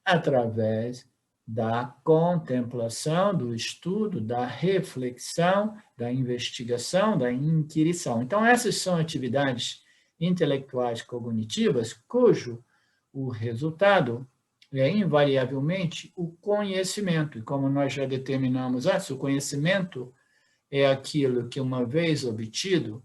Através da contemplação, do estudo, da reflexão, da investigação, da inquirição. Então, essas são atividades intelectuais cognitivas cujo o resultado é invariavelmente o conhecimento. E como nós já determinamos antes, o conhecimento é aquilo que, uma vez obtido,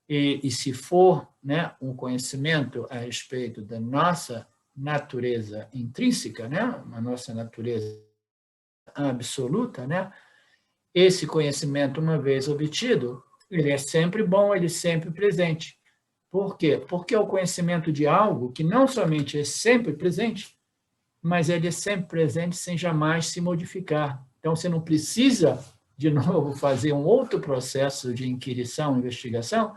e se for, né, um conhecimento a respeito da nossa natureza intrínseca, né, a nossa natureza absoluta, né, esse conhecimento, uma vez obtido, ele é sempre bom, ele é sempre presente. Por quê? Porque é o conhecimento de algo que não somente é sempre presente, mas ele é sempre presente sem jamais se modificar. Então, você não precisa, de novo, fazer um outro processo de inquirição, investigação,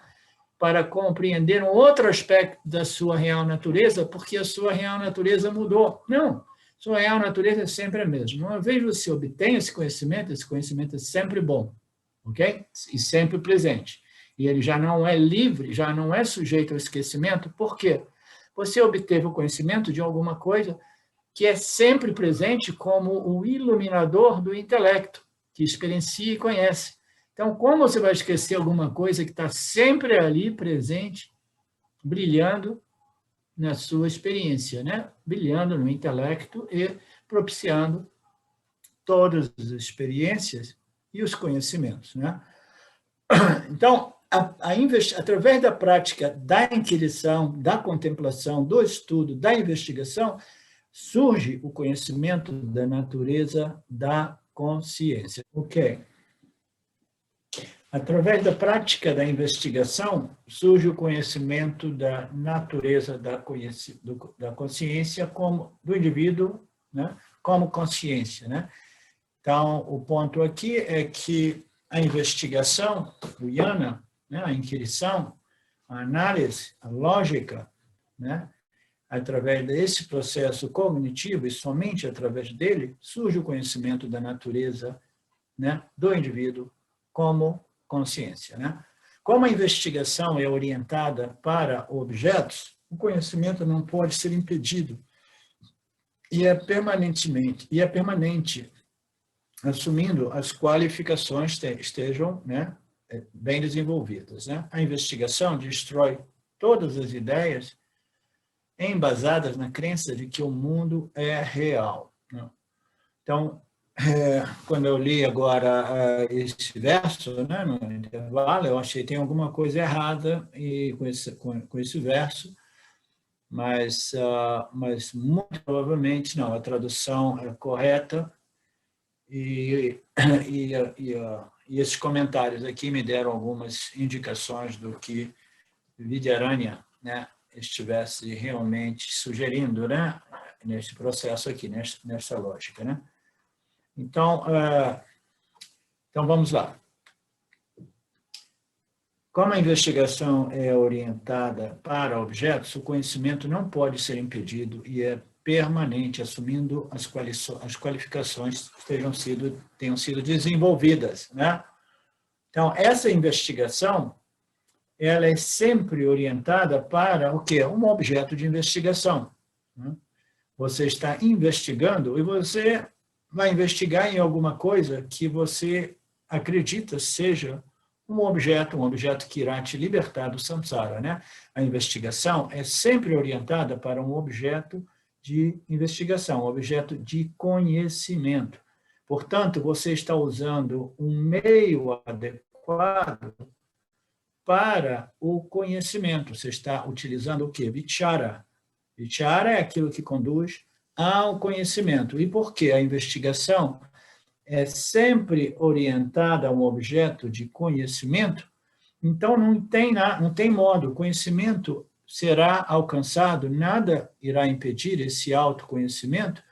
para compreender um outro aspecto da sua real natureza, porque a sua real natureza mudou. Não, sua real natureza é sempre a mesma. Uma vez você obtém esse conhecimento é sempre bom, ok? E sempre presente. E ele já não é livre, já não é sujeito ao esquecimento. Por quê? Você obteve o conhecimento de alguma coisa que é sempre presente como o iluminador do intelecto, que experiencia e conhece. Então, como você vai esquecer alguma coisa que está sempre ali presente, brilhando na sua experiência, né? Brilhando no intelecto e propiciando todas as experiências e os conhecimentos, né? Então, através da prática da inquirição, da contemplação, do estudo, da investigação, surge o conhecimento da natureza da consciência. Ok. Através da prática da investigação, surge o conhecimento da natureza da consciência do indivíduo, né, como consciência, né? Então, o ponto aqui é que a investigação, o jnana, né, a inquirição, a análise, a lógica, né, através desse processo cognitivo, e somente através dele, surge o conhecimento da natureza, né, do indivíduo como consciência, né? Como a investigação é orientada para objetos, o conhecimento não pode ser impedido e é permanente, assumindo as qualificações estejam, né, bem desenvolvidas, né? A investigação destrói todas as ideias embasadas na crença de que o mundo é real, né? Então, quando eu li agora esse verso, né, no intervalo, eu achei que tem alguma coisa errada com esse verso, mas muito provavelmente não, a tradução é correta e esses comentários aqui me deram algumas indicações do que Vidyaranya, né, estivesse realmente sugerindo, né, nesse processo aqui, nessa lógica, né? Então vamos lá. Como a investigação é orientada para objetos, o conhecimento não pode ser impedido e é permanente, assumindo as qualificações que tenham sido desenvolvidas, né? Então, essa investigação, ela é sempre orientada para o quê? Um objeto de investigação, né? Você está investigando e você vai investigar em alguma coisa que você acredita seja um objeto que irá te libertar do samsara, né? A investigação é sempre orientada para um objeto de investigação, um objeto de conhecimento. Portanto, você está usando um meio adequado para o conhecimento. Você está utilizando o quê? Vichara. Vichara é aquilo que conduz ao conhecimento. E por que a investigação é sempre orientada a um objeto de conhecimento? Então, não tem modo. O conhecimento será alcançado, nada irá impedir esse autoconhecimento,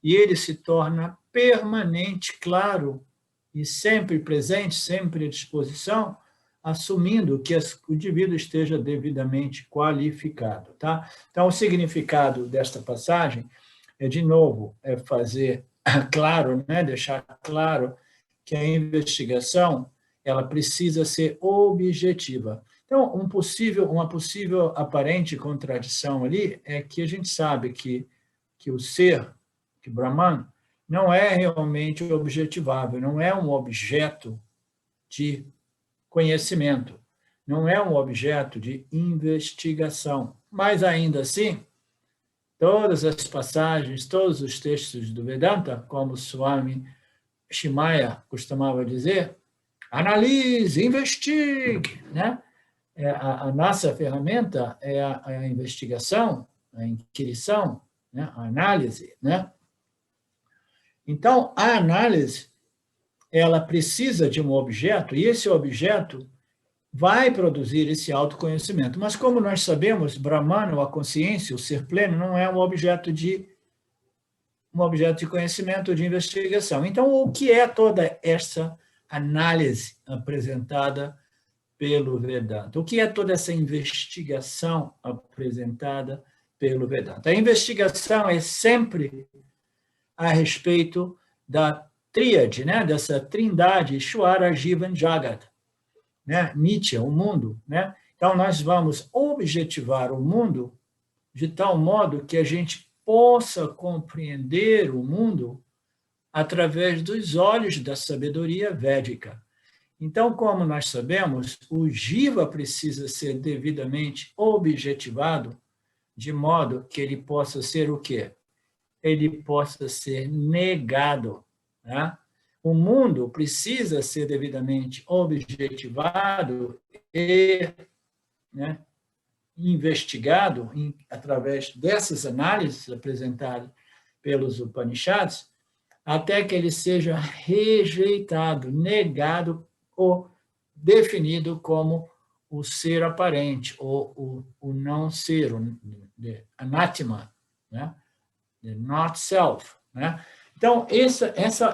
e ele se torna permanente, claro, e sempre presente, sempre à disposição, assumindo que o indivíduo esteja devidamente qualificado, tá? Então, o significado desta passagem de novo, fazer claro, né, deixar claro que a investigação ela precisa ser objetiva. Então, uma possível aparente contradição ali é que a gente sabe que o ser, que Brahman, não é realmente objetivável, não é um objeto de conhecimento, não é um objeto de investigação. Mas, ainda assim, todas as passagens, todos os textos do Vedanta, como Swami Shimaya costumava dizer, analise, investigue, né? A nossa ferramenta é a investigação, a inquirição, né? A análise, né? Então, a análise, ela precisa de um objeto, e esse objeto vai produzir esse autoconhecimento. Mas, como nós sabemos, Brahman, a consciência, o ser pleno, não é um objeto de conhecimento, de investigação. Então, o que é toda essa análise apresentada pelo Vedanta? O que é toda essa investigação apresentada pelo Vedanta? A investigação é sempre a respeito da tríade, né? Dessa trindade, Ishvara, Jivan, Jagat, né? Nitya, o mundo, né? Então, nós vamos objetivar o mundo de tal modo que a gente possa compreender o mundo através dos olhos da sabedoria védica. Então, como nós sabemos, o jiva precisa ser devidamente objetivado de modo que ele possa ser o quê? Ele possa ser negado, né? O mundo precisa ser devidamente objetivado e, né, investigado através dessas análises apresentadas pelos Upanishads, até que ele seja rejeitado, negado ou definido como o ser aparente, ou o não ser, o anatma, né? The not self, né? Então,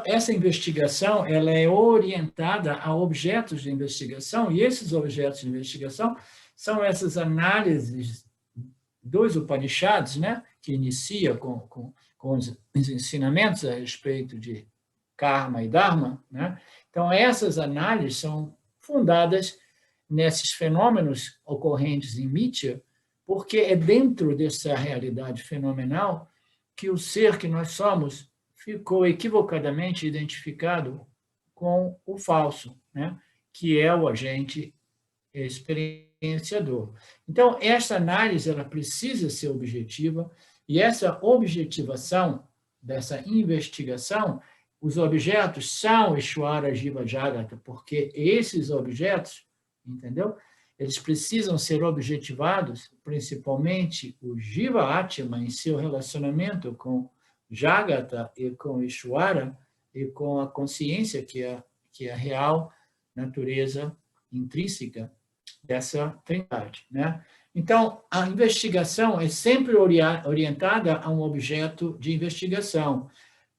essa investigação ela é orientada a objetos de investigação, e esses objetos de investigação são essas análises dos Upanishads, né, que inicia com os ensinamentos a respeito de karma e dharma, né? Então, essas análises são fundadas nesses fenômenos ocorrentes em Mitya, porque é dentro dessa realidade fenomenal que o ser que nós somos ficou equivocadamente identificado com o falso, né? Que é o agente experienciador. Então, essa análise ela precisa ser objetiva, e essa objetivação dessa investigação, os objetos são Ishvara, Jiva, Jagata, porque esses objetos, entendeu? eles precisam ser objetivados, principalmente o Jiva Atma, em seu relacionamento com Jagata e com Ishvara, e com a consciência que é a real natureza intrínseca dessa trindade, né? Então, a investigação é sempre orientada a um objeto de investigação.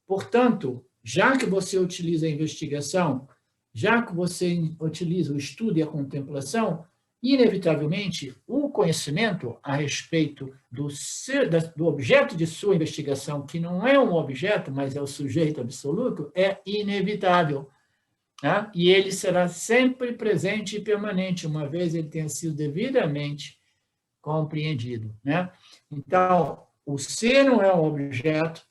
Portanto, já que você utiliza a investigação, já que você utiliza o estudo e a contemplação, inevitavelmente, o conhecimento a respeito do objeto de sua investigação, que não é um objeto, mas é o sujeito absoluto, é inevitável. Né? E ele será sempre presente e permanente, uma vez ele tenha sido devidamente compreendido. Né? Então, o ser não é um objeto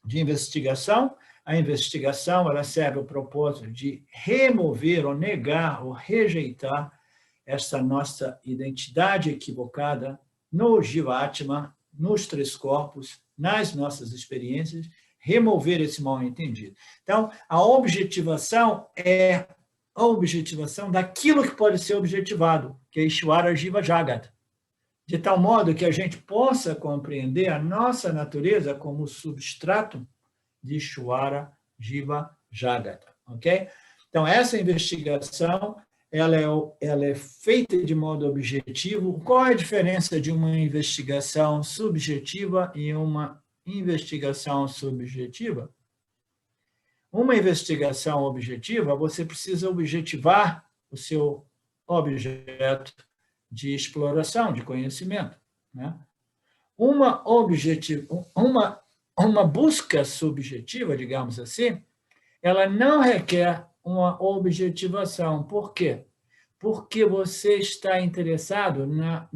de investigação. A investigação ela serve ao propósito de remover ou negar ou rejeitar essa nossa identidade equivocada no Jiva-Atma, nos três corpos, nas nossas experiências, remover esse mal-entendido. Então, a objetivação é a objetivação daquilo que pode ser objetivado, que é Ishvara Jiva Jagat, de tal modo que a gente possa compreender a nossa natureza como substrato de Ishvara Jiva Jagat, ok? Então, essa investigação ela é feita de modo objetivo. Qual é a diferença de uma investigação subjetiva e uma investigação subjetiva? Uma investigação objetiva, você precisa objetivar o seu objeto de exploração, de conhecimento. Né? Uma busca subjetiva, digamos assim, ela não requer uma objetivação. Por quê? Porque você está interessado na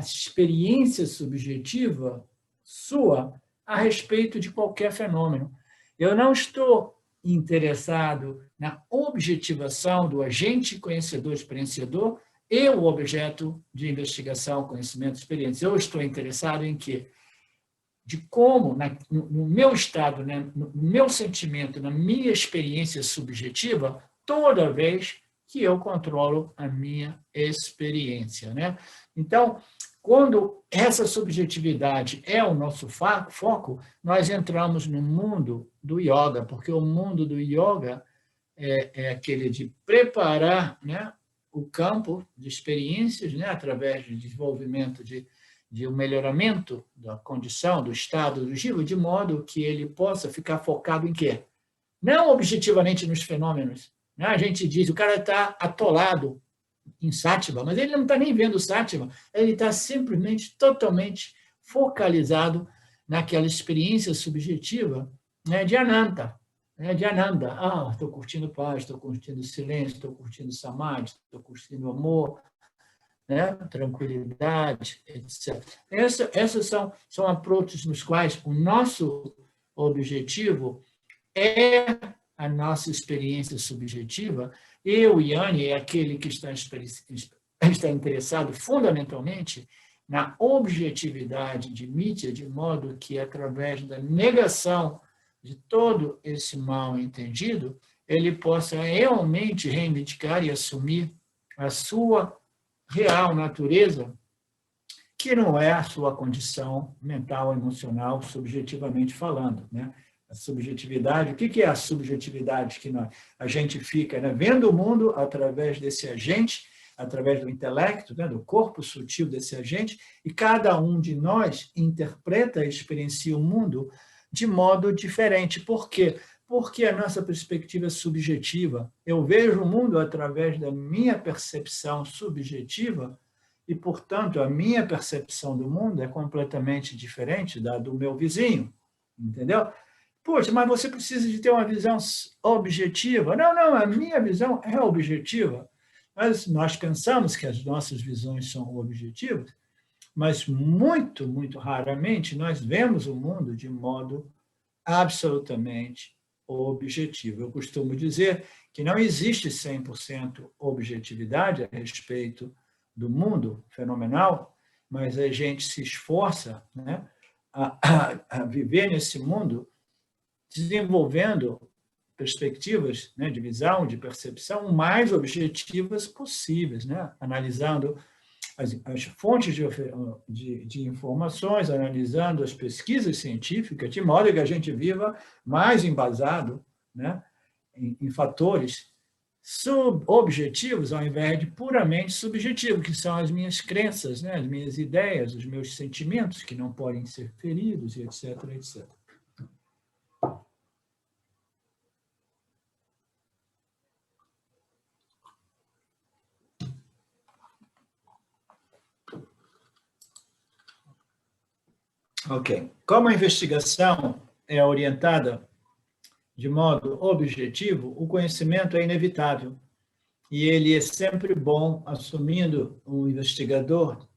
experiência subjetiva sua a respeito de qualquer fenômeno. Eu não estou interessado na objetivação do agente conhecedor experienciador e o objeto de investigação, conhecimento, experiência. Eu estou interessado em quê? De como, no meu estado, né, no meu sentimento, na minha experiência subjetiva, toda vez que eu controlo a minha experiência. Né? Então, quando essa subjetividade é o nosso foco, nós entramos no mundo do yoga, porque o mundo do yoga é aquele de preparar, né, o campo de experiências, né, através de desenvolvimento de um melhoramento da condição, do estado do jiva, de modo que ele possa ficar focado em quê? Não objetivamente nos fenômenos. Né? A gente diz, o cara está atolado em sátiva, mas ele não está nem vendo sátiva, ele está simplesmente, totalmente focalizado naquela experiência subjetiva, né, de Ananta, né, de Ananda. Ah, estou curtindo paz, estou curtindo silêncio, estou curtindo samadhi, estou curtindo amor, né? Tranquilidade, etc. Essas são approaches nos quais o nosso objetivo é a nossa experiência subjetiva, e o Yanni é aquele que está interessado fundamentalmente na objetividade de Mitya, de modo que, através da negação de todo esse mal-entendido, ele possa realmente reivindicar e assumir a sua real natureza, que não é a sua condição mental, emocional, subjetivamente falando. Né? A subjetividade, o que é a subjetividade? Que a gente fica, né, vendo o mundo através desse agente, através do intelecto, né, do corpo sutil desse agente, e cada um de nós interpreta e experiencia o mundo de modo diferente. Por quê? Porque a nossa perspectiva é subjetiva. Eu vejo o mundo através da minha percepção subjetiva e, portanto, a minha percepção do mundo é completamente diferente da do meu vizinho, entendeu? Poxa, mas você precisa de ter uma visão objetiva. Não, a minha visão é objetiva. Mas nós pensamos que as nossas visões são objetivas, mas muito, muito raramente nós vemos o mundo de modo absolutamente objetivo. Eu costumo dizer que não existe 100% objetividade a respeito do mundo fenomenal, mas a gente se esforça, né, a viver nesse mundo desenvolvendo perspectivas, né, de visão, de percepção, o mais objetivas possíveis, né, analisando as fontes de informações, analisando as pesquisas científicas, de modo que a gente viva mais embasado, né, em fatores subobjetivos, ao invés de puramente subjetivos, que são as minhas crenças, né, as minhas ideias, os meus sentimentos, que não podem ser feridos, e etc., etc. Ok. Como a investigação é orientada de modo objetivo, o conhecimento é inevitável. E ele é sempre bom, assumindo o investigador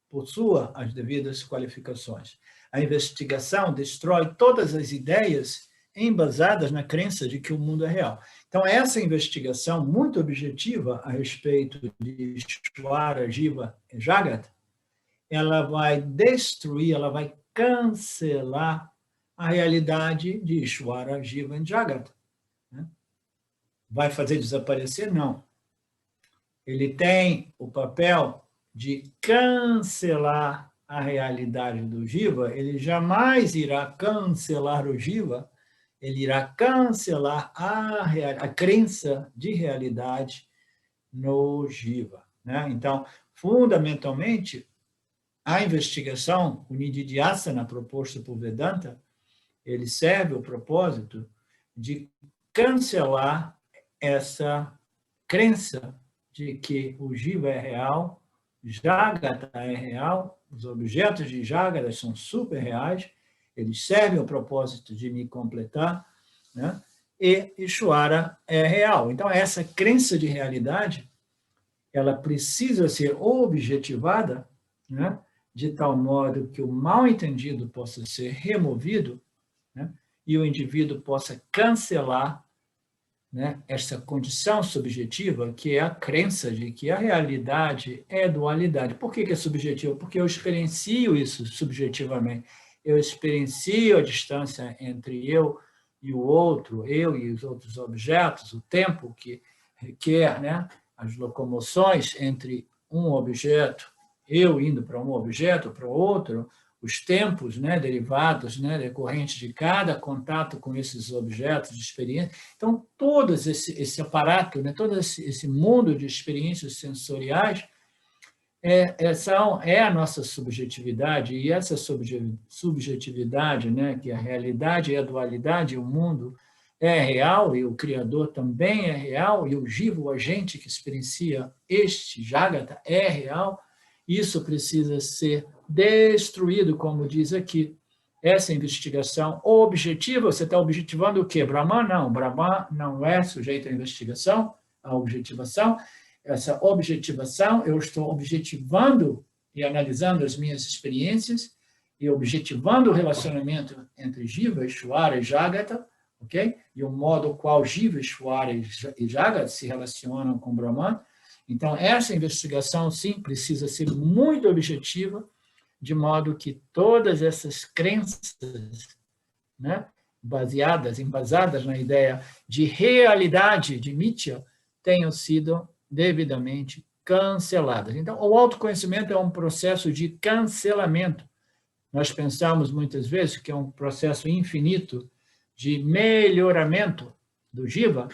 possua as devidas qualificações. A investigação destrói todas as ideias embasadas na crença de que o mundo é real. Então, essa investigação muito objetiva a respeito de Ishvara, Jiva e Jagat, ela vai destruir, ela vai cancelar a realidade de Ishvara, Jiva e Jagat. Vai fazer desaparecer? Não. Ele tem o papel de cancelar a realidade do Jiva, ele jamais irá cancelar o Jiva, ele irá cancelar a crença de realidade no Jiva, né? Então, fundamentalmente, a investigação, o Nididhyasana proposto por Vedanta, ele serve ao propósito de cancelar essa crença de que o Jiva é real, Jagata é real, os objetos de Jagata são super reais, eles servem ao propósito de me completar, né? E Ishvara é real. Então, essa crença de realidade, ela precisa ser objetivada, né? De tal modo que o mal-entendido possa ser removido, né? E o indivíduo possa cancelar, né, essa condição subjetiva, que é a crença de que a realidade é dualidade. Por que é subjetiva? Porque eu experiencio isso subjetivamente. Eu experiencio a distância entre eu e o outro, eu e os outros objetos, o tempo que requer, né, as locomoções entre um objeto, eu indo para um objeto, para o outro, os tempos, né, derivados, né, decorrentes de cada contato com esses objetos de experiência. Então, todo esse aparato, né, todo esse mundo de experiências sensoriais é a nossa subjetividade, e essa subjetividade, né, que a realidade é a dualidade, o mundo é real, e o Criador também é real, e o Jiva, o agente que experiencia este Jagata, é real. Isso precisa ser destruído, como diz aqui. Essa investigação objetiva, você está objetivando o quê? Brahman? Não, Brahman não é sujeito à investigação, à objetivação. Essa objetivação, eu estou objetivando e analisando as minhas experiências e objetivando o relacionamento entre Jiva, Ishvara e Jagata, ok? E o modo qual Jiva, Ishvara e Jagata se relacionam com Brahman. Então, essa investigação, sim, precisa ser muito objetiva, de modo que todas essas crenças, né, embasadas na ideia de realidade, de mithya, tenham sido devidamente canceladas. Então, o autoconhecimento é um processo de cancelamento. Nós pensamos muitas vezes que é um processo infinito de melhoramento do Jiva,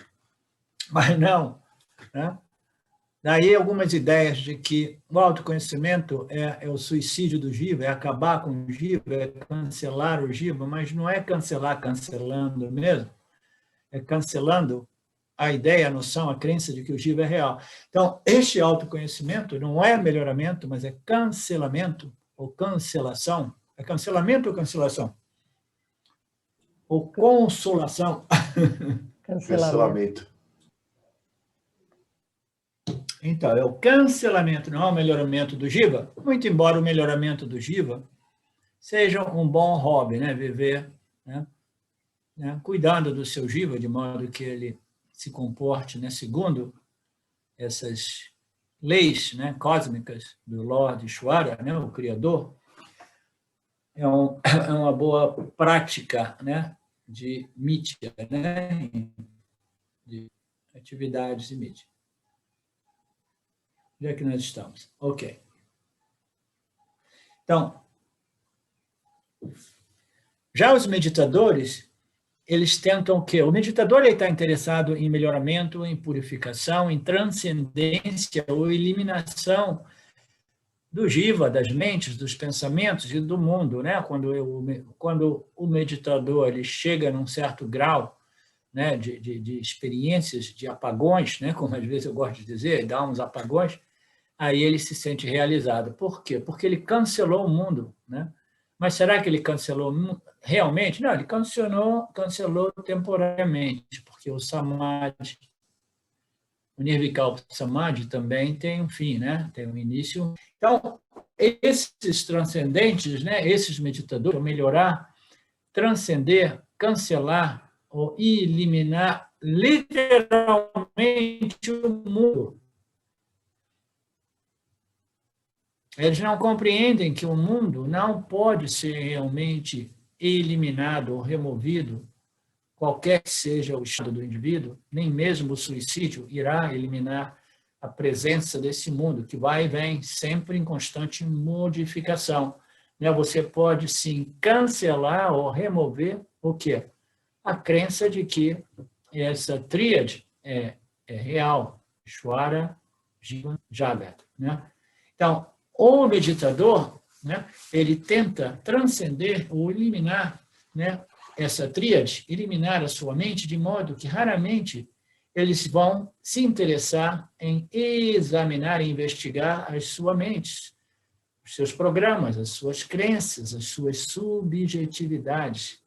mas não, né? Daí algumas ideias de que o autoconhecimento é o suicídio do Jiva, é acabar com o Jiva, é cancelar o Jiva, mas não é cancelar cancelando mesmo, é cancelando a ideia, a noção, a crença de que o Jiva é real. Então, este autoconhecimento não é melhoramento, mas é cancelamento ou cancelação. É cancelamento ou cancelação? Ou consolação? Cancelamento. Então, é o cancelamento, não é o melhoramento do Jiva, muito embora o melhoramento do Jiva seja um bom hobby, né? Viver, né? Cuidando do seu Jiva, de modo que ele se comporte, né, segundo essas leis, né, cósmicas do Lord Ishvara, né, o Criador, é uma boa prática, né, de mithya, né? Atividades e mídia. Onde é que nós estamos? Ok. Então, já os meditadores, eles tentam o quê? O meditador está interessado em melhoramento, em purificação, em transcendência ou eliminação do jiva, das mentes, dos pensamentos e do mundo, né? Quando o meditador ele chega num certo grau, né, de experiências, de apagões, né, como às vezes eu gosto de dizer, dá uns apagões, aí ele se sente realizado. Por quê? Porque ele cancelou o mundo, né? Mas será que ele cancelou realmente? Não, ele cancelou temporariamente, porque o samadhi, o nirvikalpa samadhi também tem um fim, né? Tem um início. Então, esses transcendentes, né, esses meditadores, melhorar, transcender, cancelar ou eliminar literalmente o mundo. Eles não compreendem que o mundo não pode ser realmente eliminado ou removido, qualquer que seja o estado do indivíduo, nem mesmo o suicídio irá eliminar a presença desse mundo, que vai e vem sempre em constante modificação. Você pode, sim, cancelar ou remover o quê? A crença de que essa tríade é real, Ishvara, Jiva, Jagat. Então, o meditador, ele tenta transcender ou eliminar, essa tríade, eliminar a sua mente, de modo que raramente eles vão se interessar em examinar e investigar as suas mentes, os seus programas, as suas crenças, as suas subjetividades.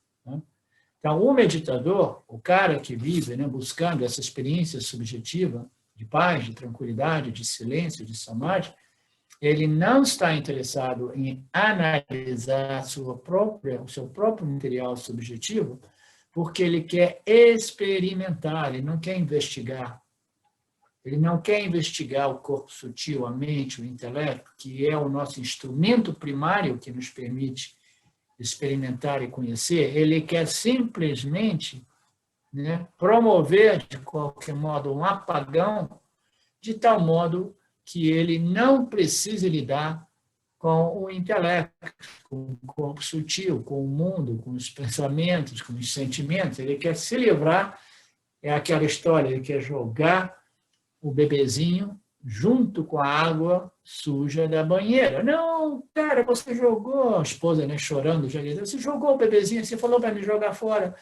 Então, o meditador, o cara que vive buscando essa experiência subjetiva de paz, de tranquilidade, de silêncio, de samadhi, ele não está interessado em analisar o seu próprio material subjetivo, porque ele quer experimentar, ele não quer investigar. Ele não quer investigar o corpo sutil, a mente, o intelecto, que é o nosso instrumento primário que nos permite experimentar e conhecer. Ele quer simplesmente promover, de qualquer modo, um apagão, de tal modo que ele não precise lidar com o intelecto, com o corpo sutil, com o mundo, com os pensamentos, com os sentimentos. Ele quer se livrar, é aquela história, ele quer jogar o bebezinho junto com a água suja da banheira. Não, cara, você jogou, a esposa chorando, já disse, você jogou o bebezinho, você falou para me jogar fora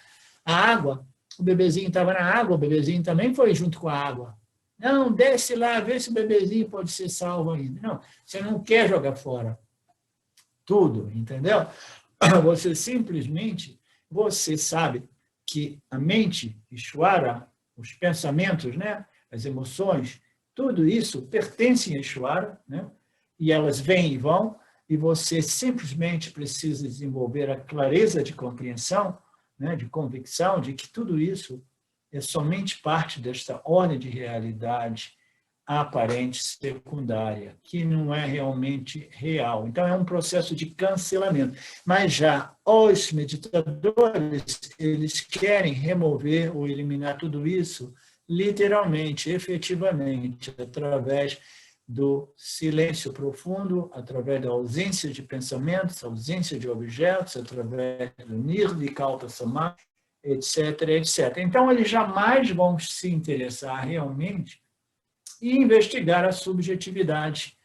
a água, o bebezinho estava na água, o bebezinho também foi junto com a água. Não, desce lá, vê se o bebezinho pode ser salvo ainda. Não, você não quer jogar fora tudo, entendeu? Você simplesmente, você sabe que a mente, Ishvara, os pensamentos, as emoções, tudo isso pertence a Ishvara, e elas vêm e vão, e você simplesmente precisa desenvolver a clareza de compreensão, de convicção de que tudo isso é somente parte desta ordem de realidade aparente secundária, que não é realmente real. Então, é um processo de cancelamento. Mas já os meditadores, eles querem remover ou eliminar tudo isso literalmente, efetivamente, através do silêncio profundo, através da ausência de pensamentos, ausência de objetos, através do nirvikalpa samadhi, etc, etc. Então, eles jamais vão se interessar realmente em investigar a subjetividade,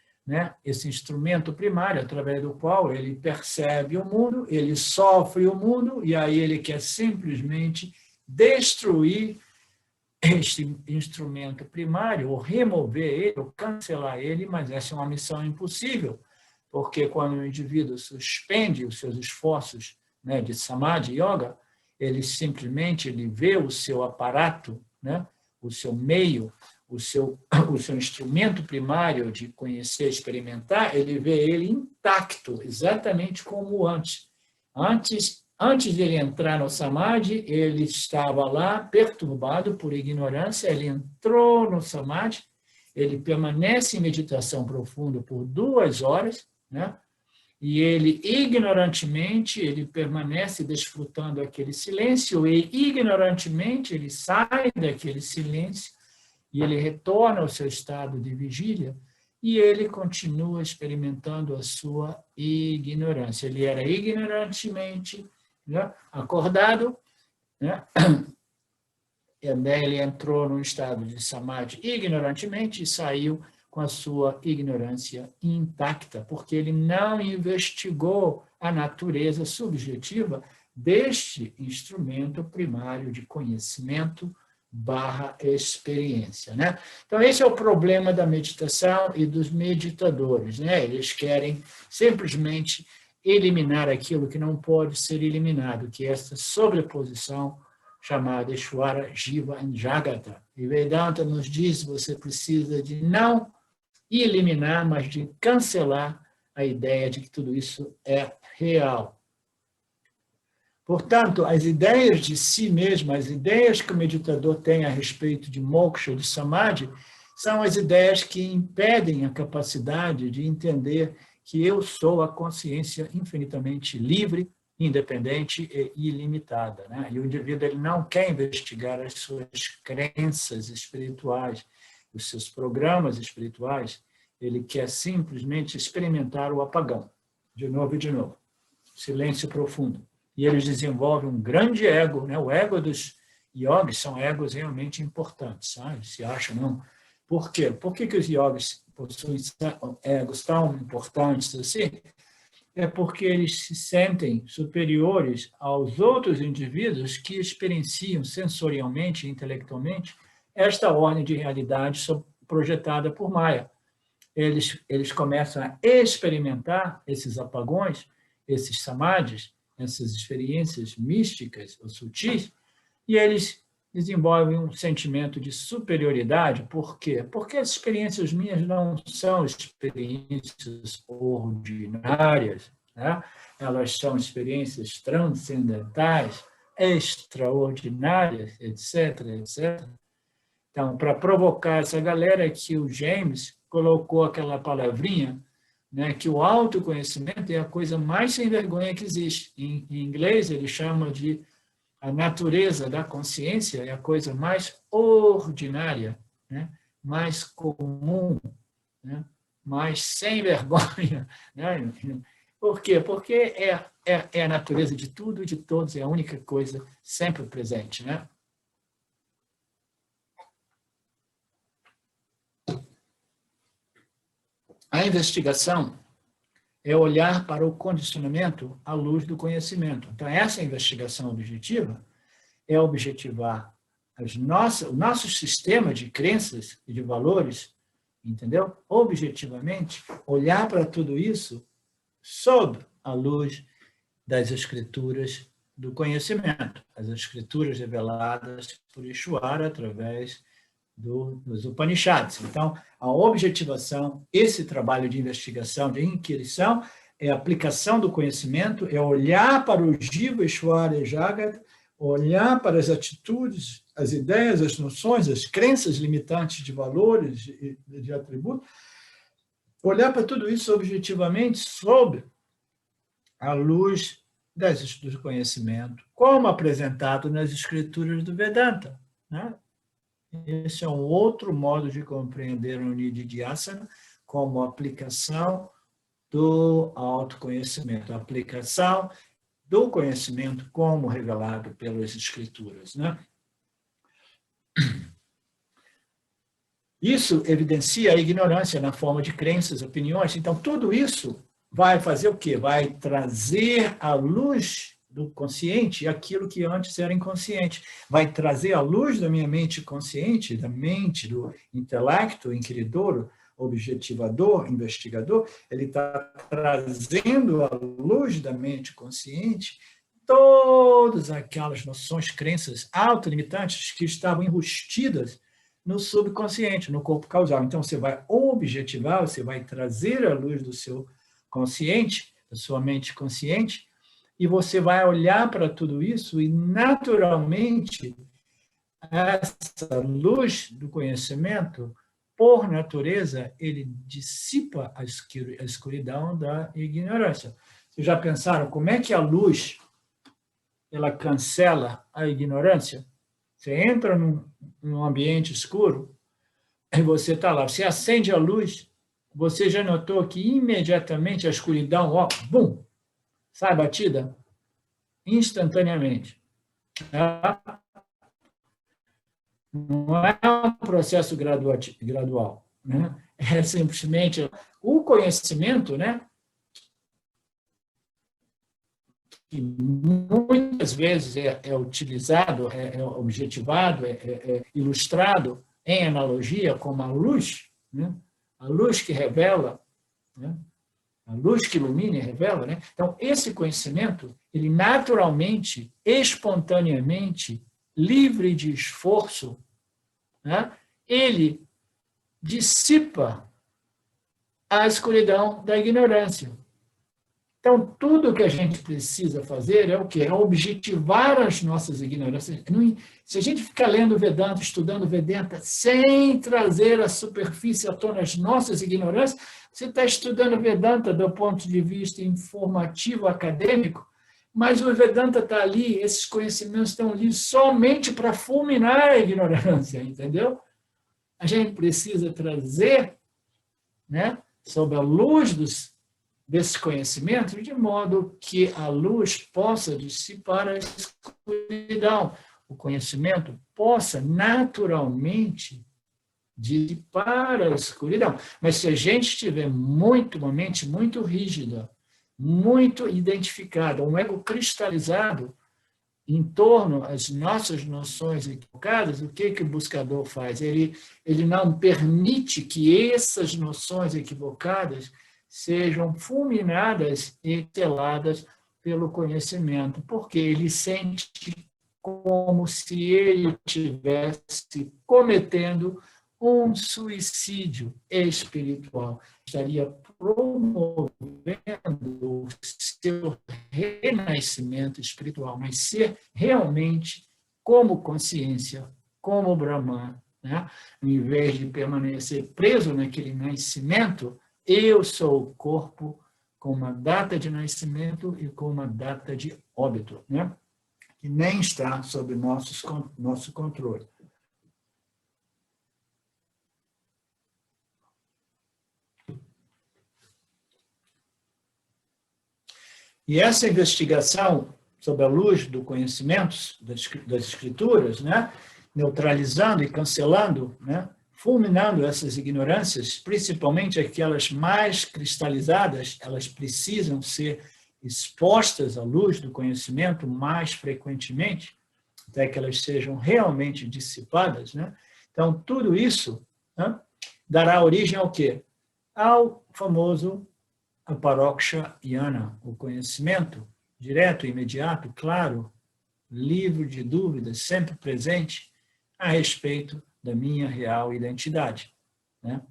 esse instrumento primário através do qual ele percebe o mundo, ele sofre o mundo, e aí ele quer simplesmente destruir este instrumento primário, ou remover ele, ou cancelar ele, mas essa é uma missão impossível, porque quando o indivíduo suspende os seus esforços de samadhi yoga, ele simplesmente vê o seu aparato, o seu meio, o seu instrumento primário de conhecer, experimentar, ele vê ele intacto, exatamente como antes. Antes de ele entrar no samadhi, ele estava lá perturbado por ignorância, ele entrou no samadhi, ele permanece em meditação profunda por 2 horas, e ele, ignorantemente, ele permanece desfrutando aquele silêncio, e ignorantemente ele sai daquele silêncio e ele retorna ao seu estado de vigília, e ele continua experimentando a sua ignorância. Ele era ignorantemente, né, acordado, né? E daí ele entrou num estado de samadhi ignorantemente e saiu com a sua ignorância intacta, porque ele não investigou a natureza subjetiva deste instrumento primário de conhecimento / experiência, né? Então, esse é o problema da meditação e dos meditadores, né? Eles querem simplesmente eliminar aquilo que não pode ser eliminado, que é essa sobreposição chamada Ishvara, Jiva e Jagata. E Vedanta nos diz que você precisa de não eliminar, mas de cancelar a ideia de que tudo isso é real. Portanto, as ideias de si mesmo, as ideias que o meditador tem a respeito de moksha, de samadhi, são as ideias que impedem a capacidade de entender que eu sou a consciência infinitamente livre, independente e ilimitada, né? E o indivíduo ele não quer investigar as suas crenças espirituais, os seus programas espirituais, ele quer simplesmente experimentar o apagão, de novo e de novo, silêncio profundo. E eles desenvolvem um grande ego, né? O ego dos yogis são egos realmente importantes, sabe? Se acham, não. Por quê? Por que os yogis possuem egos tão importantes assim? É porque eles se sentem superiores aos outros indivíduos que experienciam sensorialmente e intelectualmente esta ordem de realidade projetada por Maya. Eles começam a experimentar esses apagões, esses samadhis, essas experiências místicas ou sutis, e eles desenvolvem um sentimento de superioridade. Por quê? Porque as experiências minhas não são experiências ordinárias, né? Elas são experiências transcendentais, extraordinárias, etc., etc. Então, para provocar essa galera que o James colocou aquela palavrinha, né, que o autoconhecimento é a coisa mais sem vergonha que existe. Em inglês, ele chama de a natureza da consciência é a coisa mais ordinária, né, mais comum, né, mais sem vergonha. Né? Por quê? Porque é a natureza de tudo e de todos, é a única coisa sempre presente, né? A investigação é olhar para o condicionamento à luz do conhecimento. Então, essa investigação objetiva é objetivar o nosso sistema de crenças e de valores, entendeu? Objetivamente, olhar para tudo isso sob a luz das escrituras do conhecimento, as escrituras reveladas por Ishvara através dos Upanishads. Então, a objetivação, esse trabalho de investigação, de inquirição, é a aplicação do conhecimento, é olhar para o Jiva, Ishvara e Jagat, olhar para as atitudes, as ideias, as noções, as crenças limitantes de valores e de atributos, olhar para tudo isso objetivamente sob a luz do conhecimento, como apresentado nas escrituras do Vedanta, né? Esse é um outro modo de compreender o Nididhyasana como aplicação do autoconhecimento, a aplicação do conhecimento como revelado pelas escrituras, né? Isso evidencia a ignorância na forma de crenças, opiniões. Então, tudo isso vai fazer o quê? Vai trazer à luz do consciente aquilo que antes era inconsciente. Vai trazer à luz da minha mente consciente, da mente do intelecto inquiridor, objetivador, investigador, ele está trazendo à luz da mente consciente todas aquelas noções, crenças autolimitantes que estavam enrustidas no subconsciente, no corpo causal. Então, você vai objetivar, você vai trazer à luz do seu consciente, da sua mente consciente, e você vai olhar para tudo isso e, naturalmente, essa luz do conhecimento, por natureza, ele dissipa a escuridão da ignorância. Vocês já pensaram como é que a luz ela cancela a ignorância? Você entra num ambiente escuro, Aí você está lá, você acende a luz, você já notou que imediatamente a escuridão, ó, bum, sai batida? Instantaneamente. Tá? Não é um processo gradual, né? É simplesmente o conhecimento, né? Que muitas vezes é utilizado, é objetivado, é ilustrado em analogia como a luz, né? A luz que revela, né? A luz que ilumina e revela, né? Então, esse conhecimento, ele naturalmente, espontaneamente, livre de esforço, né? Ele dissipa a escuridão da ignorância. Então, tudo que a gente precisa fazer é o quê? É objetivar as nossas ignorâncias. Se a gente ficar lendo Vedanta, estudando Vedanta, sem trazer à superfície à tona as nossas ignorâncias, você está estudando Vedanta do ponto de vista informativo, acadêmico, mas o Vedanta está ali, esses conhecimentos estão ali somente para fulminar a ignorância, entendeu? A gente precisa trazer, né, sob a luz desse conhecimento, de modo que a luz possa dissipar a escuridão. O conhecimento possa naturalmente dissipar a escuridão. Mas se a gente estiver uma mente muito rígida, muito identificada, um ego cristalizado em torno às nossas noções equivocadas, o que o buscador faz? Ele não permite que essas noções equivocadas sejam fulminadas e seladas pelo conhecimento, porque ele sente como se ele estivesse cometendo um suicídio espiritual. Estaria promovendo o seu renascimento espiritual, mas ser realmente como consciência, como Brahman, né? Em vez de permanecer preso naquele nascimento, eu sou o corpo com uma data de nascimento e com uma data de óbito, né? Que nem está sob nosso controle. E essa investigação, sob a luz do conhecimento das escrituras, né, neutralizando e cancelando, né, fulminando essas ignorâncias, principalmente aquelas mais cristalizadas, elas precisam ser expostas à luz do conhecimento mais frequentemente, até que elas sejam realmente dissipadas, né? Então, tudo isso, né, dará origem ao quê? Ao famoso Aparoksha Jnana, o conhecimento direto, imediato, claro, livre de dúvidas, sempre presente a respeito da minha real identidade, né?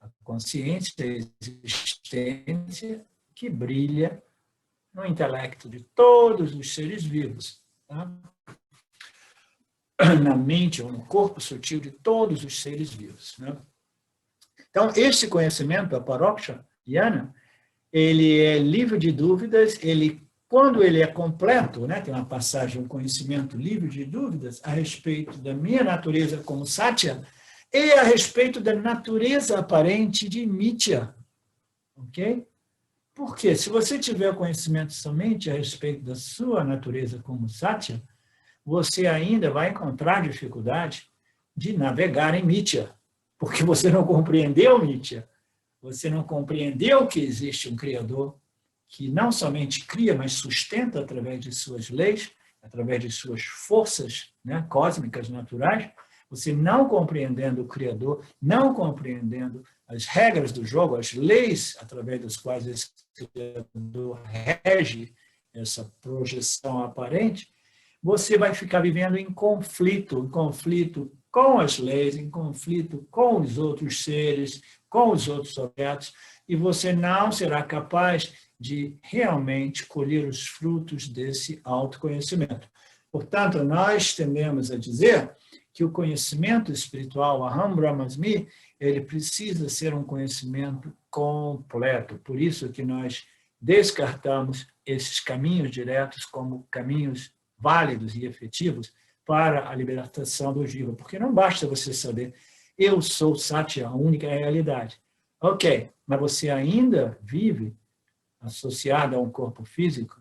A consciência, a existência que brilha no intelecto de todos os seres vivos, tá? Na mente ou no corpo sutil de todos os seres vivos, né? Então, esse conhecimento, Aparoksha Jnana, ele é livre de dúvidas, quando ele é completo, né, tem uma passagem, um conhecimento livre de dúvidas a respeito da minha natureza como Satya e a respeito da natureza aparente de Mithya. Ok? Porque se você tiver conhecimento somente a respeito da sua natureza como Satya, você ainda vai encontrar dificuldade de navegar em Mithya, porque você não compreendeu Mithya. Você não compreendeu que existe um Criador que não somente cria, mas sustenta através de suas leis, através de suas forças, né, cósmicas, naturais. Você não compreendendo o Criador, não compreendendo as regras do jogo, as leis através das quais esse Criador rege essa projeção aparente, você vai ficar vivendo em conflito com as leis, em conflito com os outros seres, com os outros objetos, e você não será capaz de realmente colher os frutos desse autoconhecimento. Portanto, nós tendemos a dizer que o conhecimento espiritual, Aham Brahmasmi, ele precisa ser um conhecimento completo. Por isso que nós descartamos esses caminhos diretos como caminhos válidos e efetivos para a libertação do jiva, porque não basta você saber eu sou Satya, a única realidade. Ok, mas você ainda vive associado a um corpo físico,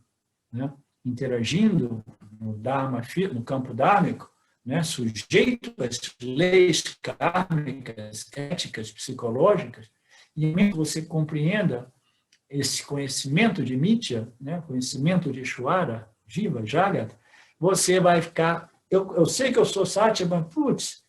né? Interagindo no Dharma, no campo dármico, né? Sujeito às leis kármicas, éticas, psicológicas, e mesmo que você compreenda esse conhecimento de Mitya, né? Conhecimento de Ishvara, Jiva, Jagat, você vai ficar... Eu sei que eu sou Satya, mas, putz,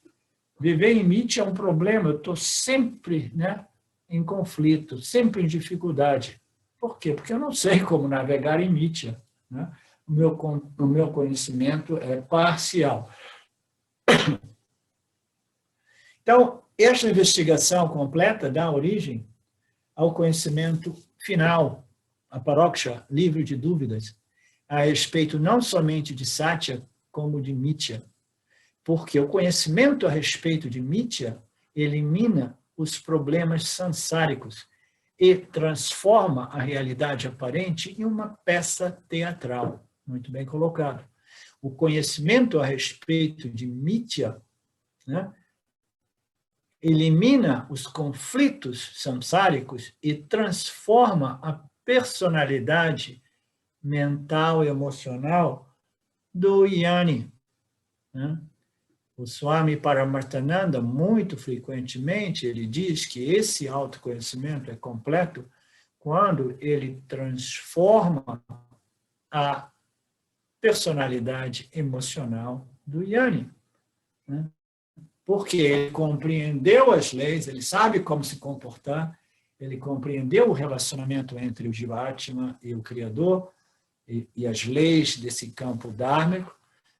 viver em Mitya é um problema, eu estou sempre, né, em conflito, sempre em dificuldade. Por quê? Porque eu não sei como navegar em Mitya, né? O meu conhecimento é parcial. Então, esta investigação completa dá origem ao conhecimento final, a Paroksha, livre de dúvidas, a respeito não somente de Satya, como de Mitya. Porque o conhecimento a respeito de Mitya elimina os problemas sansáricos e transforma a realidade aparente em uma peça teatral. Muito bem colocado. O conhecimento a respeito de Mitya, né, elimina os conflitos samsáricos e transforma a personalidade mental e emocional do Jnani, né? O Swami Paramarthananda, muito frequentemente, ele diz que esse autoconhecimento é completo quando ele transforma a personalidade emocional do Jnani, né? Porque ele compreendeu as leis, ele sabe como se comportar, ele compreendeu o relacionamento entre o Jivatma e o Criador e as leis desse campo dármico,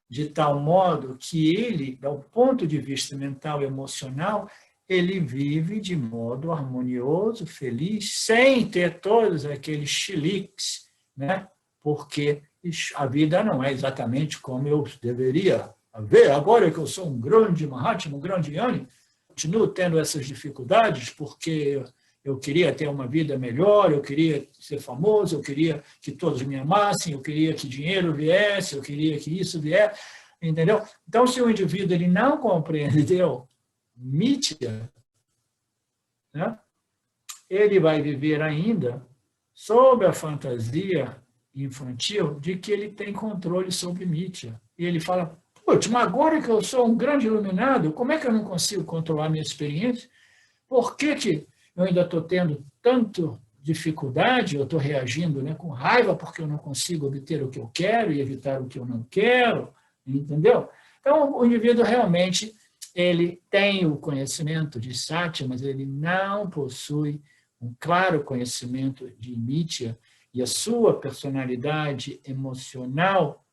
de tal modo que ele, do ponto de vista mental e emocional, ele vive de modo harmonioso, feliz, sem ter todos aqueles chiliques, né? Porque a vida não é exatamente como eu deveria ver. Agora que eu sou um grande Mahatma, um grande Jnani, continuo tendo essas dificuldades porque eu queria ter uma vida melhor, eu queria ser famoso, eu queria que todos me amassem, eu queria que dinheiro viesse, eu queria que isso viesse, entendeu? Então, se o indivíduo ele não compreendeu Mitya, né, ele vai viver ainda sob a fantasia infantil de que ele tem controle sobre Mitya. E ele fala, putz, mas agora que eu sou um grande iluminado, como é que eu não consigo controlar minha experiência? Por que que eu ainda estou tendo tanto dificuldade, eu estou reagindo, né, com raiva porque eu não consigo obter o que eu quero e evitar o que eu não quero, entendeu? Então, o indivíduo realmente ele tem o conhecimento de Satya, mas ele não possui um claro conhecimento de Mitya, e a sua personalidade emocional,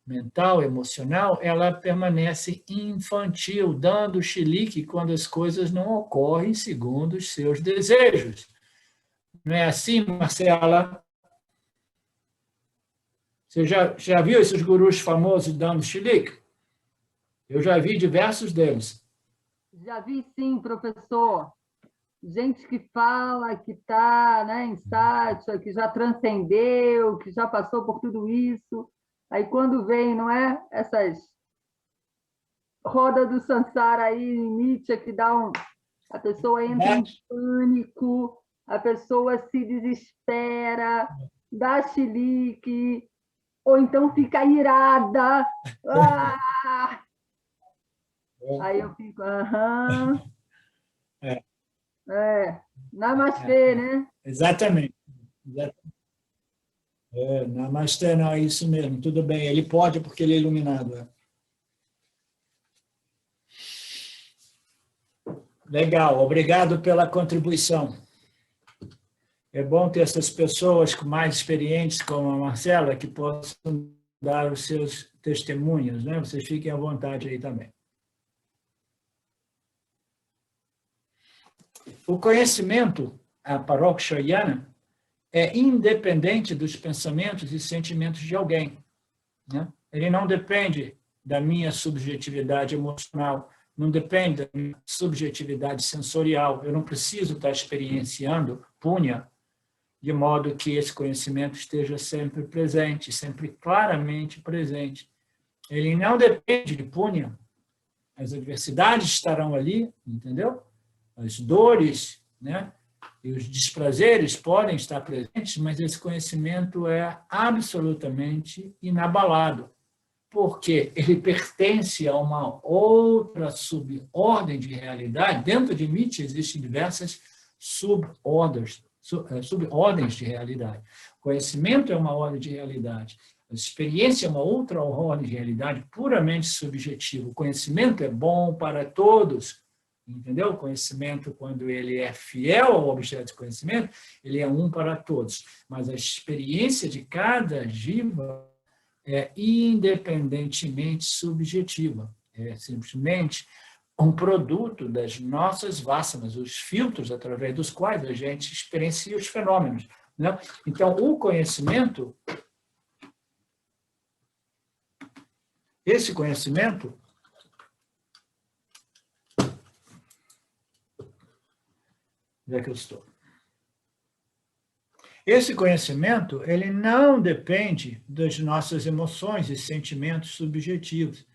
mental, emocional, ela permanece infantil, dando chilique quando as coisas não ocorrem segundo os seus desejos. Não é assim, Marcela? Você já viu esses gurus famosos dando chilique? Eu já vi diversos deles. Já vi sim, professor. Gente que fala que está, né, em Satya, que já transcendeu, que já passou por tudo isso. Aí quando vem, não é? Essas rodas do Sansara aí, em Mitya, que dá um... A pessoa entra em pânico, a pessoa se desespera, dá chilique, ou então fica irada. Ah! Aí eu fico, aham. Namastê, né? Exatamente. Namastê, não, é isso mesmo, tudo bem. Ele pode porque ele é iluminado. Legal, obrigado pela contribuição. É bom ter essas pessoas com mais experientes, como a Marcela, que possam dar os seus testemunhos, né? Vocês fiquem à vontade aí também. O conhecimento, a Paroksha Jnana, é independente dos pensamentos e sentimentos de alguém, né? Ele não depende da minha subjetividade emocional, não depende da minha subjetividade sensorial. Eu não preciso estar experienciando punya, de modo que esse conhecimento esteja sempre presente, sempre claramente presente. Ele não depende de punya, as adversidades estarão ali, entendeu? As dores, né? E os desprazeres podem estar presentes, mas esse conhecimento é absolutamente inabalado, porque ele pertence a uma outra subordem de realidade. Dentro de Nietzsche existem diversas subordens de realidade. O conhecimento é uma ordem de realidade. A experiência é uma outra ordem de realidade puramente subjetiva. O conhecimento é bom para todos, entendeu? O conhecimento, quando ele é fiel ao objeto de conhecimento, ele é um para todos. Mas a experiência de cada jiva é independentemente subjetiva. É simplesmente um produto das nossas vássanas, os filtros através dos quais a gente experiencia os fenômenos, né? Então, o conhecimento, esse conhecimento, onde é que eu estou? Esse conhecimento, ele não depende das nossas emoções e sentimentos subjetivos.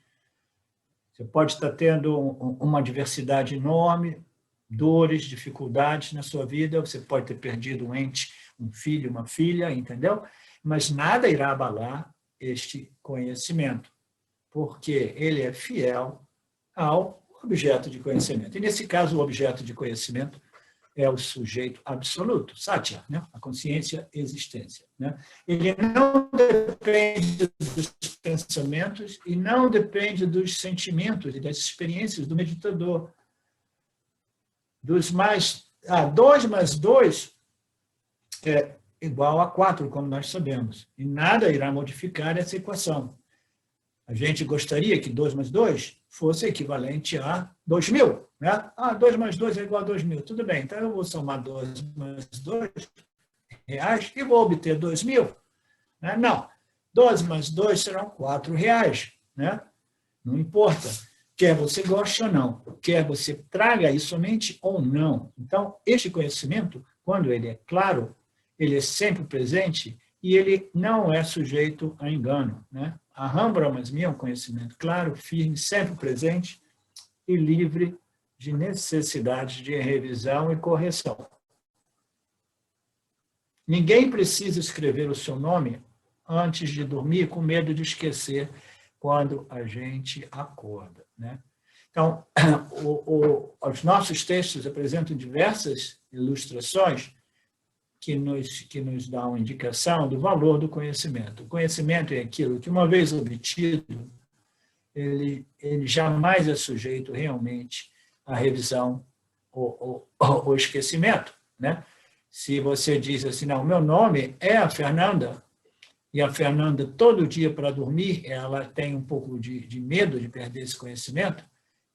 Você pode estar tendo uma diversidade enorme, dores, dificuldades na sua vida, você pode ter perdido um ente, um filho, uma filha, entendeu? Mas nada irá abalar este conhecimento, porque ele é fiel ao objeto de conhecimento. E, nesse caso, o objeto de conhecimento é o sujeito absoluto, Satya, né? A consciência existência, né? Ele não depende dos pensamentos e não depende dos sentimentos e das experiências do meditador. 2 mais 2 é igual a 4, como nós sabemos, e nada irá modificar essa equação. A gente gostaria que 2 mais 2 fosse equivalente a 2.000, né? 2 mais 2 é igual a 2.000. Tudo bem, então eu vou somar 2 mais 2 reais e vou obter 2.000. Né? Não, 2 mais 2 serão 4 reais. Né? Não importa, quer você goste ou não, quer você traga isso somente ou não. Então, este conhecimento, quando ele é claro, ele é sempre presente e ele não é sujeito a engano. Né? A Aham Brahmasmi é um conhecimento claro, firme, sempre presente e livre de necessidade de revisão e correção. Ninguém precisa escrever o seu nome antes de dormir com medo de esquecer quando a gente acorda. Né? Então, os nossos textos apresentam diversas ilustrações que nos dão indicação do valor do conhecimento. O conhecimento é aquilo que, uma vez obtido, ele jamais é sujeito realmente à revisão ou esquecimento. Né? Se você diz assim, não, meu nome é a Fernanda, e a Fernanda, todo dia para dormir, ela tem um pouco de medo de perder esse conhecimento,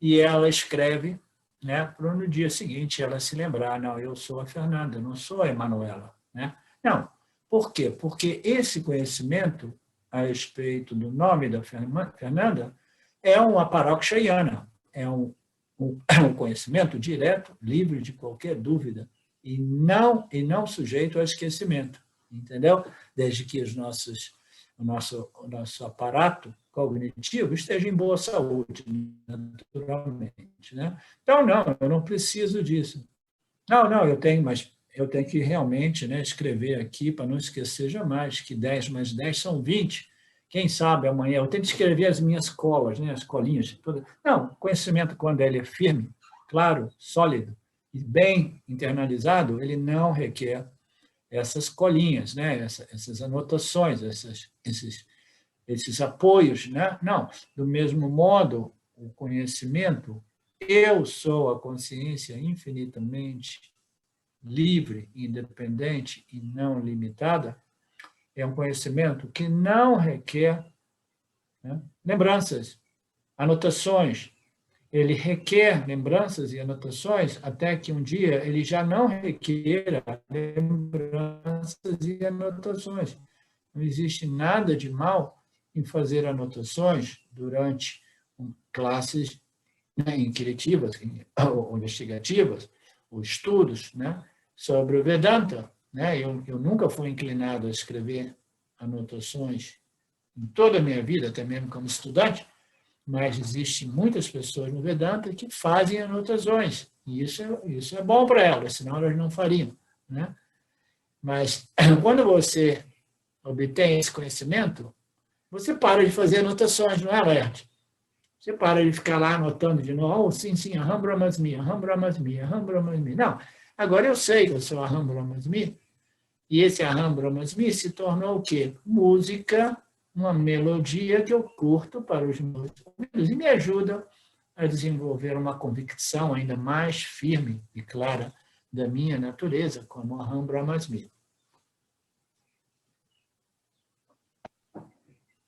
e ela escreve, né, para no dia seguinte ela se lembrar, não, eu sou a Fernanda, não sou a Emanuela. Né? Não. Por quê? Porque esse conhecimento a respeito do nome da Fernanda é um aparakshayana, é um conhecimento direto, livre de qualquer dúvida, e não sujeito a esquecimento, entendeu? Desde que o nosso aparato cognitivo esteja em boa saúde, naturalmente. Né? Então, não, eu não preciso disso. Não, eu tenho, mas eu tenho que realmente, né, escrever aqui para não esquecer jamais que 10 mais 10 são 20. Quem sabe amanhã eu tenho que escrever as minhas colas, né, as colinhas. Todas. Não, conhecimento, quando ele é firme, claro, sólido e bem internalizado, ele não requer essas colinhas, né, essas anotações, esses apoios. Né? Não, do mesmo modo, o conhecimento, eu sou a consciência infinitamente livre, independente e não limitada, é um conhecimento que não requer, né, lembranças, anotações. Ele requer lembranças e anotações até que um dia ele já não requeira lembranças e anotações. Não existe nada de mal em fazer anotações durante classes, né, inquiritivas ou investigativas, ou estudos, né, sobre o Vedanta. Né? Eu nunca fui inclinado a escrever anotações em toda a minha vida, até mesmo como estudante, mas existem muitas pessoas no Vedanta que fazem anotações, e isso é bom para elas, senão elas não fariam, né? Mas quando você obtém esse conhecimento, você para de fazer anotações, não é, Laerte? Você para de ficar lá anotando de novo, oh, sim, Aham Brahmasmi, Aham Brahmasmi, Aham Brahmasmi. Não, agora eu sei que eu sou Aham Brahmasmi, e esse Aham Brahmasmi se tornou o quê? Música, uma melodia que eu curto para os meus ouvidos e me ajuda a desenvolver uma convicção ainda mais firme e clara da minha natureza, como Aham Brahmasmi.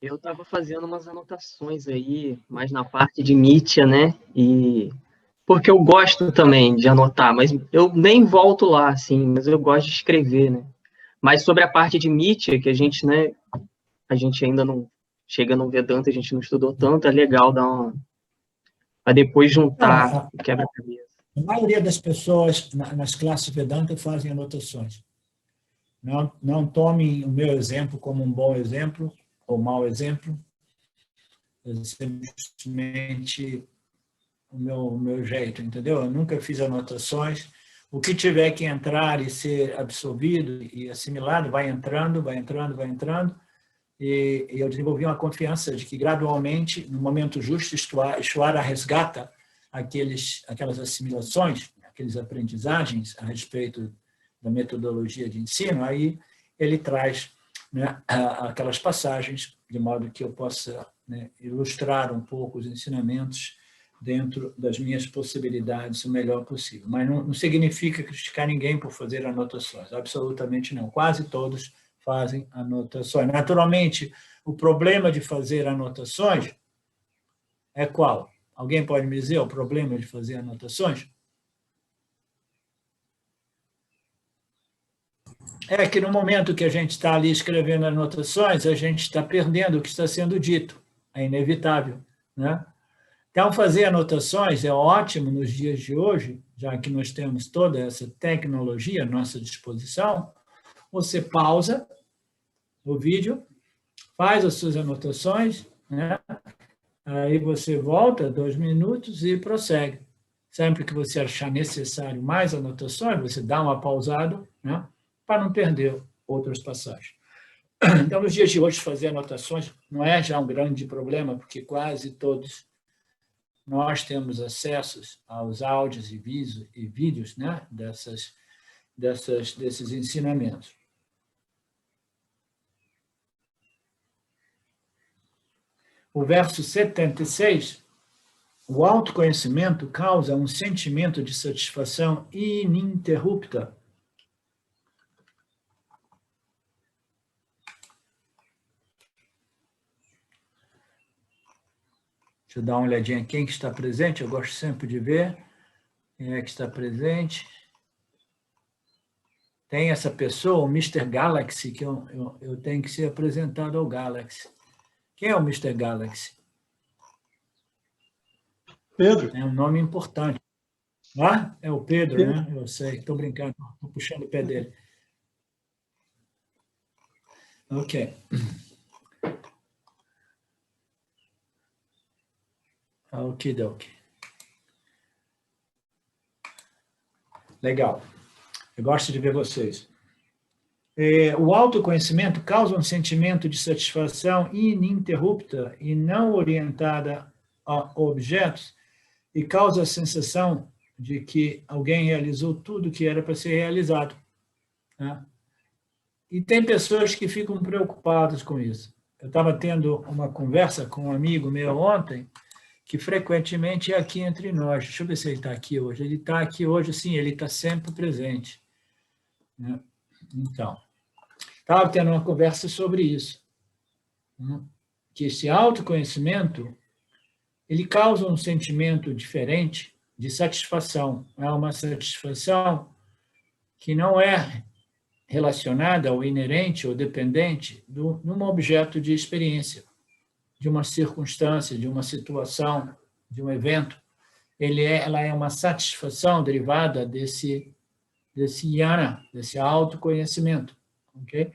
Eu estava fazendo umas anotações aí, mais na parte de Mitya, né? Porque eu gosto também de anotar, mas eu nem volto lá, assim, mas eu gosto de escrever, né? Mas sobre a parte de Mitya, que a gente, né, a gente ainda não chega no Vedanta, a gente não estudou tanto, é legal dar uma... para depois juntar o quebra-cabeça. A maioria das pessoas nas classes Vedanta fazem anotações. Não tomem o meu exemplo como um bom exemplo ou mau exemplo, é simplesmente o meu jeito, entendeu? Eu nunca fiz anotações. O que tiver que entrar e ser absorvido e assimilado, vai entrando, vai entrando, vai entrando. E eu desenvolvi uma confiança de que, gradualmente, no momento justo, Ishvara resgata aquelas assimilações, aquelas aprendizagens a respeito da metodologia de ensino, aí ele traz, né, aquelas passagens, de modo que eu possa, né, ilustrar um pouco os ensinamentos dentro das minhas possibilidades o melhor possível. Mas não significa criticar ninguém por fazer anotações, absolutamente não. Quase todos fazem anotações. Naturalmente, o problema de fazer anotações é qual? Alguém pode me dizer o problema de fazer anotações? É que no momento que a gente está ali escrevendo anotações, a gente está perdendo o que está sendo dito. É inevitável, né? Então, fazer anotações é ótimo nos dias de hoje, já que nós temos toda essa tecnologia à nossa disposição. Você pausa o vídeo, faz as suas anotações, né? Aí você volta 2 minutos e prossegue. Sempre que você achar necessário mais anotações, você dá uma pausada, né? Para não perder outras passagens. Então, nos dias de hoje, fazer anotações não é já um grande problema, porque quase todos nós temos acessos aos áudios e vídeos, né, desses ensinamentos. O verso 76, o autoconhecimento causa um sentimento de satisfação ininterrupta. Deixa eu dar uma olhadinha em quem que está presente, eu gosto sempre de ver quem é que está presente. Tem essa pessoa, o Mr. Galaxy, que eu tenho que ser apresentado ao Galaxy. Quem é o Mr. Galaxy? Pedro. É um nome importante. Ah, é o Pedro, né? Eu sei, estou brincando, estou puxando o pé dele. Ok. Okidoki. Legal. Eu gosto de ver vocês. O autoconhecimento causa um sentimento de satisfação ininterrupta e não orientada a objetos e causa a sensação de que alguém realizou tudo que era para ser realizado, né? E tem pessoas que ficam preocupadas com isso. Eu estava tendo uma conversa com um amigo meu ontem, que frequentemente é aqui entre nós. Deixa eu ver se ele está aqui hoje. Ele está aqui hoje, sim, ele está sempre presente, né? Então, estava tendo uma conversa sobre isso, né? Que esse autoconhecimento, ele causa um sentimento diferente de satisfação. É uma satisfação que não é relacionada ou inerente ou dependente de um objeto de experiência, de uma circunstância, de uma situação, de um evento. Ela é uma satisfação derivada desse jnana, desse autoconhecimento. Okay?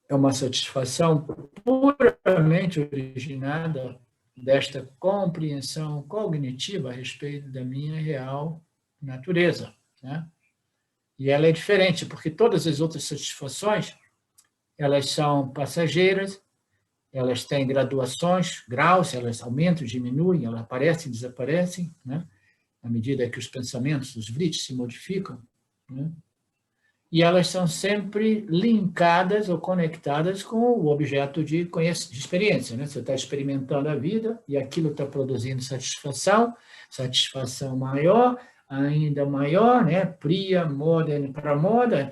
É uma satisfação puramente originada desta compreensão cognitiva a respeito da minha real natureza, né? E ela é diferente, porque todas as outras satisfações, elas são passageiras, elas têm graduações, graus, elas aumentam, diminuem, elas aparecem, desaparecem, né? À medida que os pensamentos, os vrittis, se modificam, né? E elas são sempre linkadas ou conectadas com o objeto de experiência, né? Você está experimentando a vida e aquilo está produzindo satisfação, satisfação maior, ainda maior, né? Priya, moda para moda,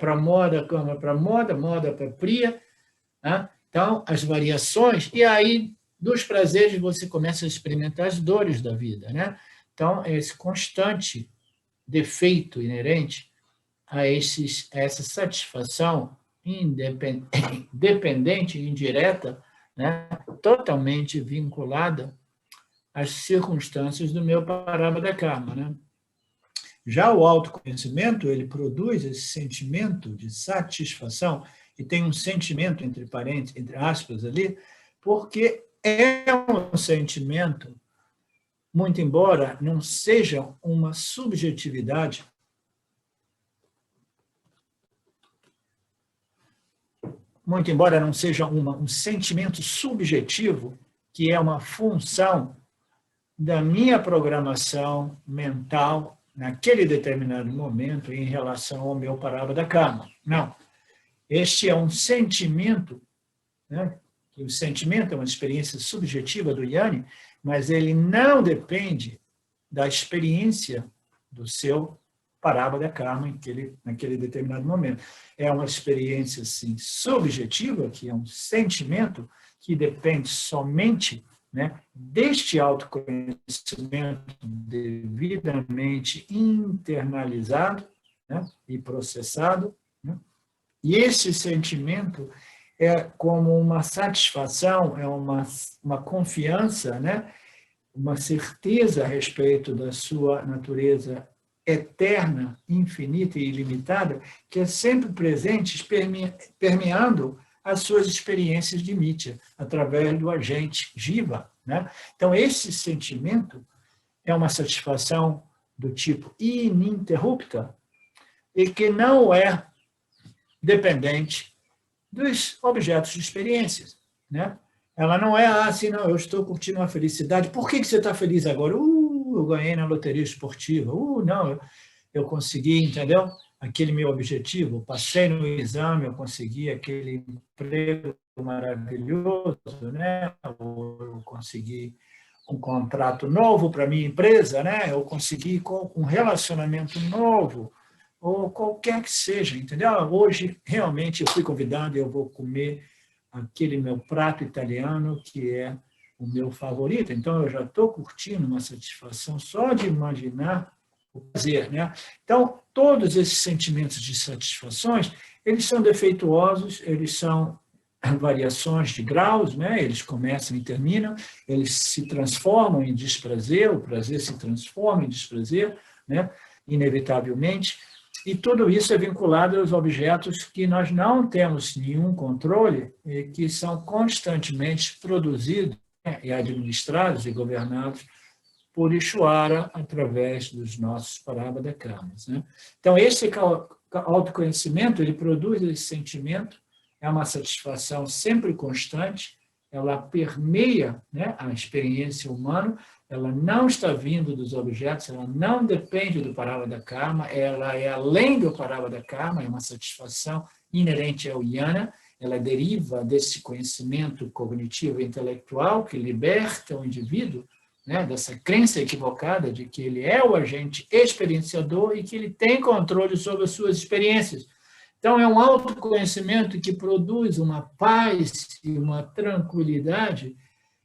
kama para moda, moda para priya, né? Então, as variações, e aí, dos prazeres, você começa a experimentar as dores da vida, né? Então, esse constante defeito inerente a essa satisfação dependente e indireta, né? Totalmente vinculada às circunstâncias do meu parabada karma, né? Já o autoconhecimento, ele produz esse sentimento de satisfação, e tem um sentimento, entre parênteses, entre aspas, ali, porque é um sentimento, muito embora não seja uma subjetividade, muito embora não seja um sentimento subjetivo, que é uma função da minha programação mental naquele determinado momento em relação ao meu parabada karma. Não. Este é um sentimento, né? O sentimento é uma experiência subjetiva do Yanni, mas ele não depende da experiência do seu parabada karma naquele determinado momento. É uma experiência assim, subjetiva, que é um sentimento que depende somente, né, deste autoconhecimento devidamente internalizado, né, e processado, né? E esse sentimento é como uma satisfação, é uma confiança, né? Uma certeza a respeito da sua natureza eterna, infinita e ilimitada, que é sempre presente, permeando as suas experiências de Nitya, através do agente Jiva, né? Então, esse sentimento é uma satisfação do tipo ininterrupta e que não é dependente dos objetos de experiências, né? Ela não é assim, não, eu estou curtindo uma felicidade. Por que você está feliz agora? Eu ganhei na loteria esportiva. Não, eu consegui, entendeu? Aquele meu objetivo, passei no exame, eu consegui aquele emprego maravilhoso, né? Eu consegui um contrato novo para a minha empresa, né? Eu consegui um relacionamento novo, ou qualquer que seja, entendeu? Hoje, realmente, eu fui convidado e eu vou comer aquele meu prato italiano que é o meu favorito. Então, eu já estou curtindo uma satisfação só de imaginar o prazer, né? Então, todos esses sentimentos de satisfações, eles são defeituosos, eles são variações de graus, né? Eles começam e terminam, eles se transformam em desprazer, o prazer se transforma em desprazer, né? Inevitavelmente. E tudo isso é vinculado aos objetos que nós não temos nenhum controle e que são constantemente produzidos, né, e administrados e governados por Ishvara através dos nossos parabada karmas, né? Então, esse autoconhecimento, ele produz esse sentimento, é uma satisfação sempre constante, ela permeia, né, a experiência humana, ela não está vindo dos objetos, ela não depende do parabada karma, ela é além do parabada karma, é uma satisfação inerente ao jnana, ela deriva desse conhecimento cognitivo e intelectual que liberta o indivíduo, né, dessa crença equivocada de que ele é o agente experienciador e que ele tem controle sobre as suas experiências. Então, é um autoconhecimento que produz uma paz e uma tranquilidade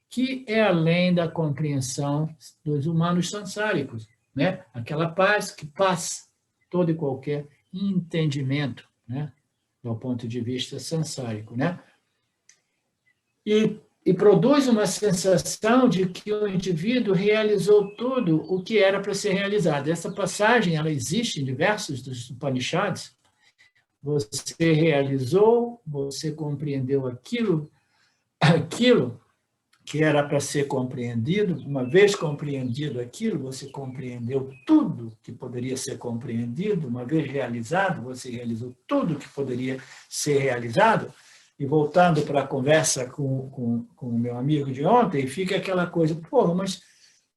que é além da compreensão dos humanos sansáricos, né? Aquela paz que passa todo e qualquer entendimento, né? Do ponto de vista sansárico, né? E produz uma sensação de que o indivíduo realizou tudo o que era para ser realizado. Essa passagem, ela existe em diversos dos Upanishads. Você realizou, você compreendeu aquilo que era para ser compreendido. Uma vez compreendido aquilo, você compreendeu tudo que poderia ser compreendido. Uma vez realizado, você realizou tudo que poderia ser realizado. E voltando para a conversa com o meu amigo de ontem, fica aquela coisa, porra, mas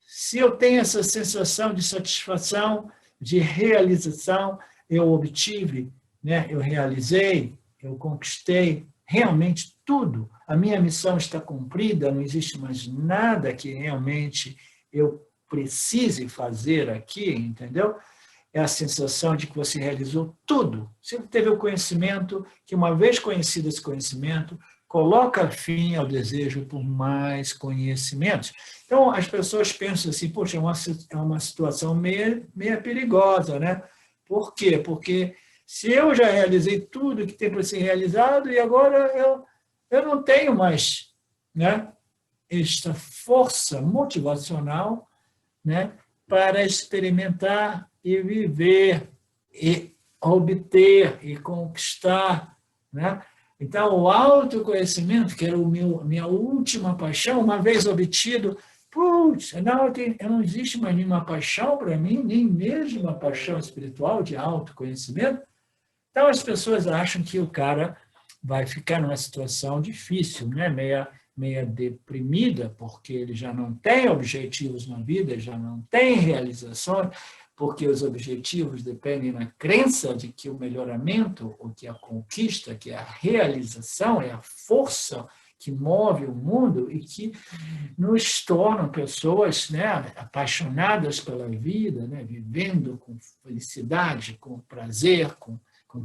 se eu tenho essa sensação de satisfação, de realização, eu obtive, né? Eu realizei, eu conquistei realmente tudo, a minha missão está cumprida, não existe mais nada que realmente eu precise fazer aqui, entendeu? É a sensação de que você realizou tudo. Você teve o conhecimento, que uma vez conhecido esse conhecimento, coloca fim ao desejo por mais conhecimentos. Então, as pessoas pensam assim, poxa, é uma situação meio perigosa, né? Por quê? Porque se eu já realizei tudo que tem para ser realizado e agora eu não tenho mais, né, esta força motivacional, né, para experimentar e viver e obter e conquistar, né? Então, o autoconhecimento, que era minha última paixão, uma vez obtido, putz, não existe mais nenhuma paixão para mim, nem mesmo uma paixão espiritual de autoconhecimento. Então, as pessoas acham que o cara vai ficar numa situação difícil, né? meia deprimida, porque ele já não tem objetivos na vida, já não tem realizações, porque os objetivos dependem da crença de que o melhoramento, ou que a conquista, que a realização é a força que move o mundo e que nos tornam pessoas, né, apaixonadas pela vida, né, vivendo com felicidade, com prazer, com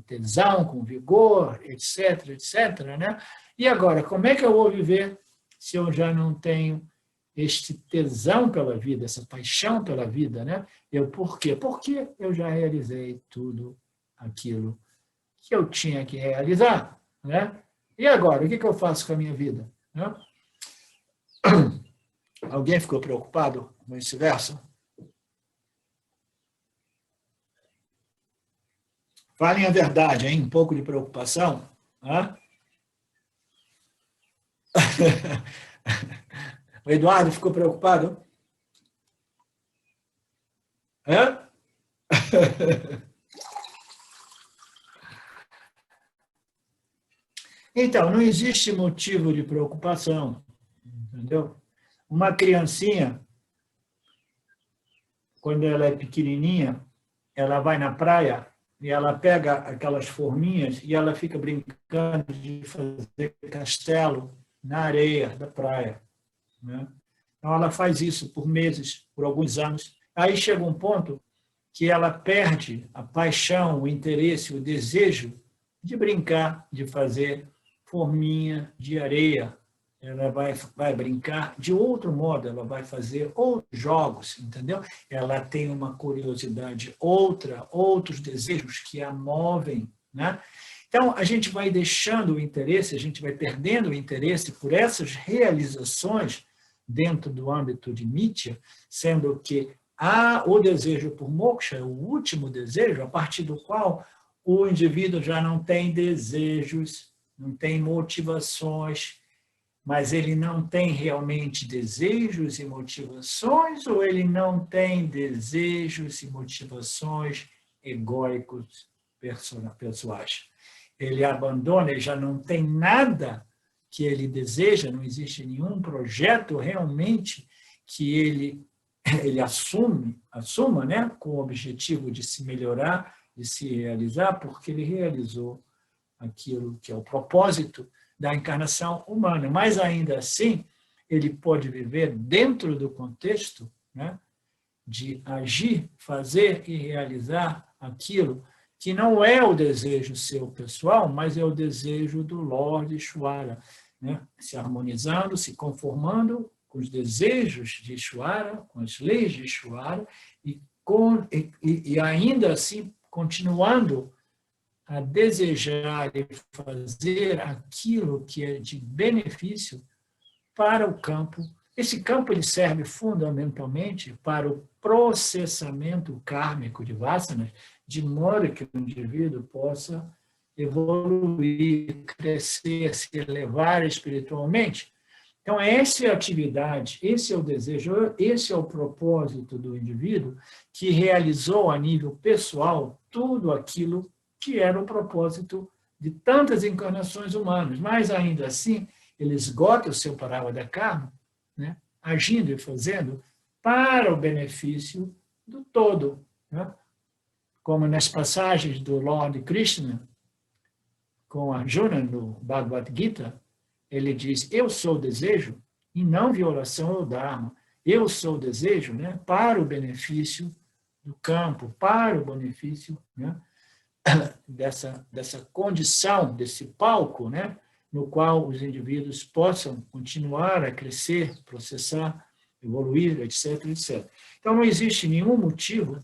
tesão, com vigor, etc., etc., né? E agora, como é que eu vou viver se eu já não tenho este tesão pela vida, essa paixão pela vida, né? Por quê? Porque eu já realizei tudo aquilo que eu tinha que realizar, né? E agora, o que eu faço com a minha vida? Né? Alguém ficou preocupado com esse verso? Falem a verdade, hein? Um pouco de preocupação. Hã? O Eduardo ficou preocupado? Hã? Então, não existe motivo de preocupação, entendeu? Uma criancinha, quando ela é pequenininha, ela vai na praia e ela pega aquelas forminhas e ela fica brincando de fazer castelo na areia da praia, né? Então, ela faz isso por meses, por alguns anos. Aí chega um ponto que ela perde a paixão, o interesse, o desejo de brincar, de fazer forminha de areia. Ela vai brincar de outro modo, ela vai fazer outros jogos, entendeu? Ela tem uma curiosidade outros desejos que a movem, né? Então, a gente vai deixando o interesse, a gente vai perdendo o interesse por essas realizações dentro do âmbito de Mitya, sendo que o desejo por moksha é o último desejo, a partir do qual o indivíduo já não tem desejos, não tem motivações, mas ele não tem realmente desejos e motivações, ou ele não tem desejos e motivações egóicos pessoais? Ele abandona, ele já não tem nada que ele deseja, não existe nenhum projeto realmente que ele assuma, né, com o objetivo de se melhorar, de se realizar, porque ele realizou aquilo que é o propósito da encarnação humana. Mas, ainda assim, ele pode viver dentro do contexto, né, de agir, fazer e realizar aquilo que não é o desejo seu pessoal, mas é o desejo do Lorde Ishvara, né, se harmonizando, se conformando com os desejos de Ishvara, com as leis de Ishvara, e ainda assim continuando a desejar e fazer aquilo que é de benefício para o campo. Esse campo ele serve fundamentalmente para o processamento kármico de vasanas, de modo que o indivíduo possa evoluir, crescer, se elevar espiritualmente. Então, essa é a atividade, esse é o desejo, esse é o propósito do indivíduo que realizou a nível pessoal tudo aquilo que era o propósito de tantas encarnações humanas. Mas, ainda assim, ele esgota o seu parábada karma, né, agindo e fazendo para o benefício do todo. Né? Como nas passagens do Lord Krishna, com Arjuna, no Bhagavad Gita, ele diz, eu sou o desejo e não violação ao Dharma. Eu sou o desejo, né, para o benefício do campo, para o benefício, né, dessa condição, desse palco, né, no qual os indivíduos possam continuar a crescer, processar, evoluir, etc., etc. Então, não existe nenhum motivo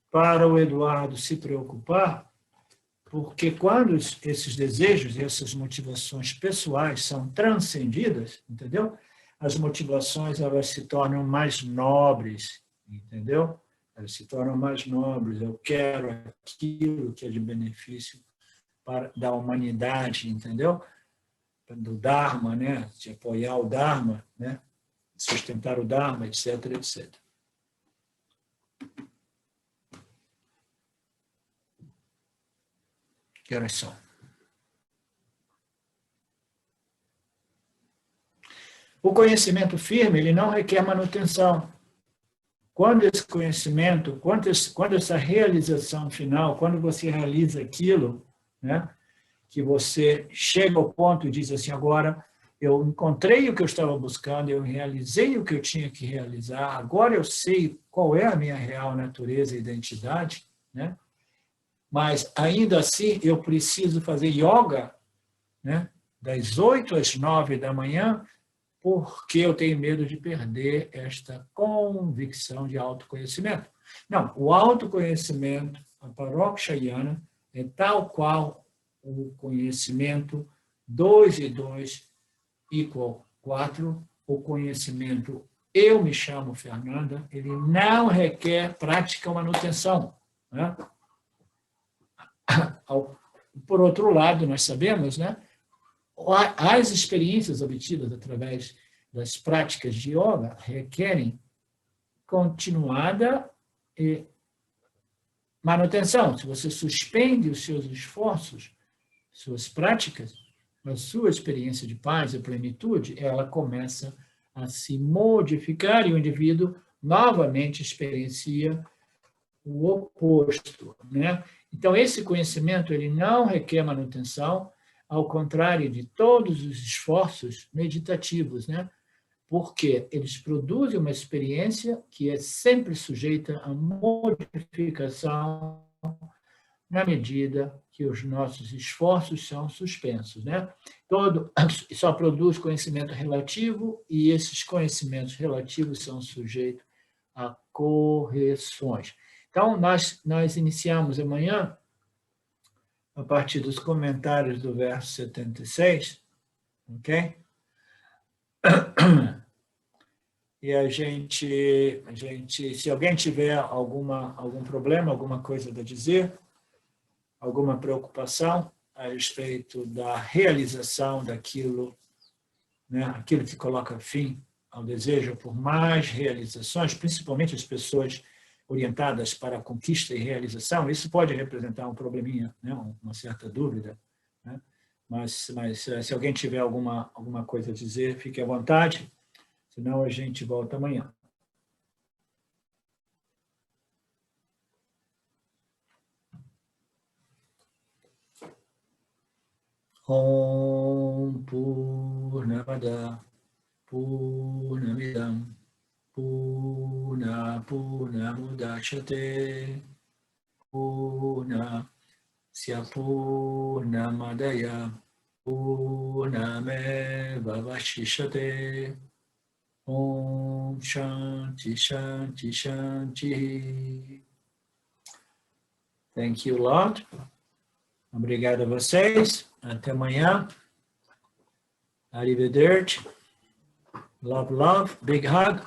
para o Eduardo se preocupar, porque quando esses desejos e essas motivações pessoais são transcendidas, entendeu? As motivações, elas se tornam mais nobres, entendeu? Elas se tornam mais nobres. Eu quero aquilo que é de benefício da humanidade, entendeu? Do Dharma, né? De apoiar o Dharma, né? Sustentar o Dharma, etc., etc. Que horas são? O conhecimento firme, ele não requer manutenção. Quando esse conhecimento, quando essa realização final, quando você realiza aquilo, né, que você chega ao ponto e diz assim, agora eu encontrei o que eu estava buscando, eu realizei o que eu tinha que realizar, agora eu sei qual é a minha real natureza e identidade, né? Mas, ainda assim, eu preciso fazer yoga, né, das 8 às 9 da manhã, porque eu tenho medo de perder esta convicção de autoconhecimento. Não, o autoconhecimento, a Parokshayana, é tal qual o conhecimento 2 e 2 igual 4, o conhecimento eu me chamo Fernanda, ele não requer prática ou manutenção, né? Por outro lado, nós sabemos, né, as experiências obtidas através das práticas de yoga requerem continuada manutenção. Se você suspende os seus esforços, suas práticas, a sua experiência de paz e plenitude, ela começa a se modificar e o indivíduo novamente experiencia o oposto, né? Então, esse conhecimento ele não requer manutenção, ao contrário de todos os esforços meditativos, né? Porque eles produzem uma experiência que é sempre sujeita a modificação na medida que os nossos esforços são suspensos, né? Só produz conhecimento relativo e esses conhecimentos relativos são sujeitos a correções. Então, nós iniciamos amanhã, a partir dos comentários do verso 76, ok? E a gente, se alguém tiver algum problema, alguma coisa a dizer, alguma preocupação a respeito da realização daquilo, né, aquilo que coloca fim ao desejo por mais realizações, principalmente as pessoas orientadas para a conquista e realização, isso pode representar um probleminha, né, uma certa dúvida, né? Mas se alguém tiver alguma coisa a dizer, fique à vontade, senão a gente volta amanhã. Om Purnamada Purnamidam Purnamudachyate Purnasya Purnamadaya Purnameva Vashishyate. Om Shanti Shanti Shanti. Thank you, Lord. Obrigado a vocês. Até amanhã. Arrivederci. Love, love. Big hug.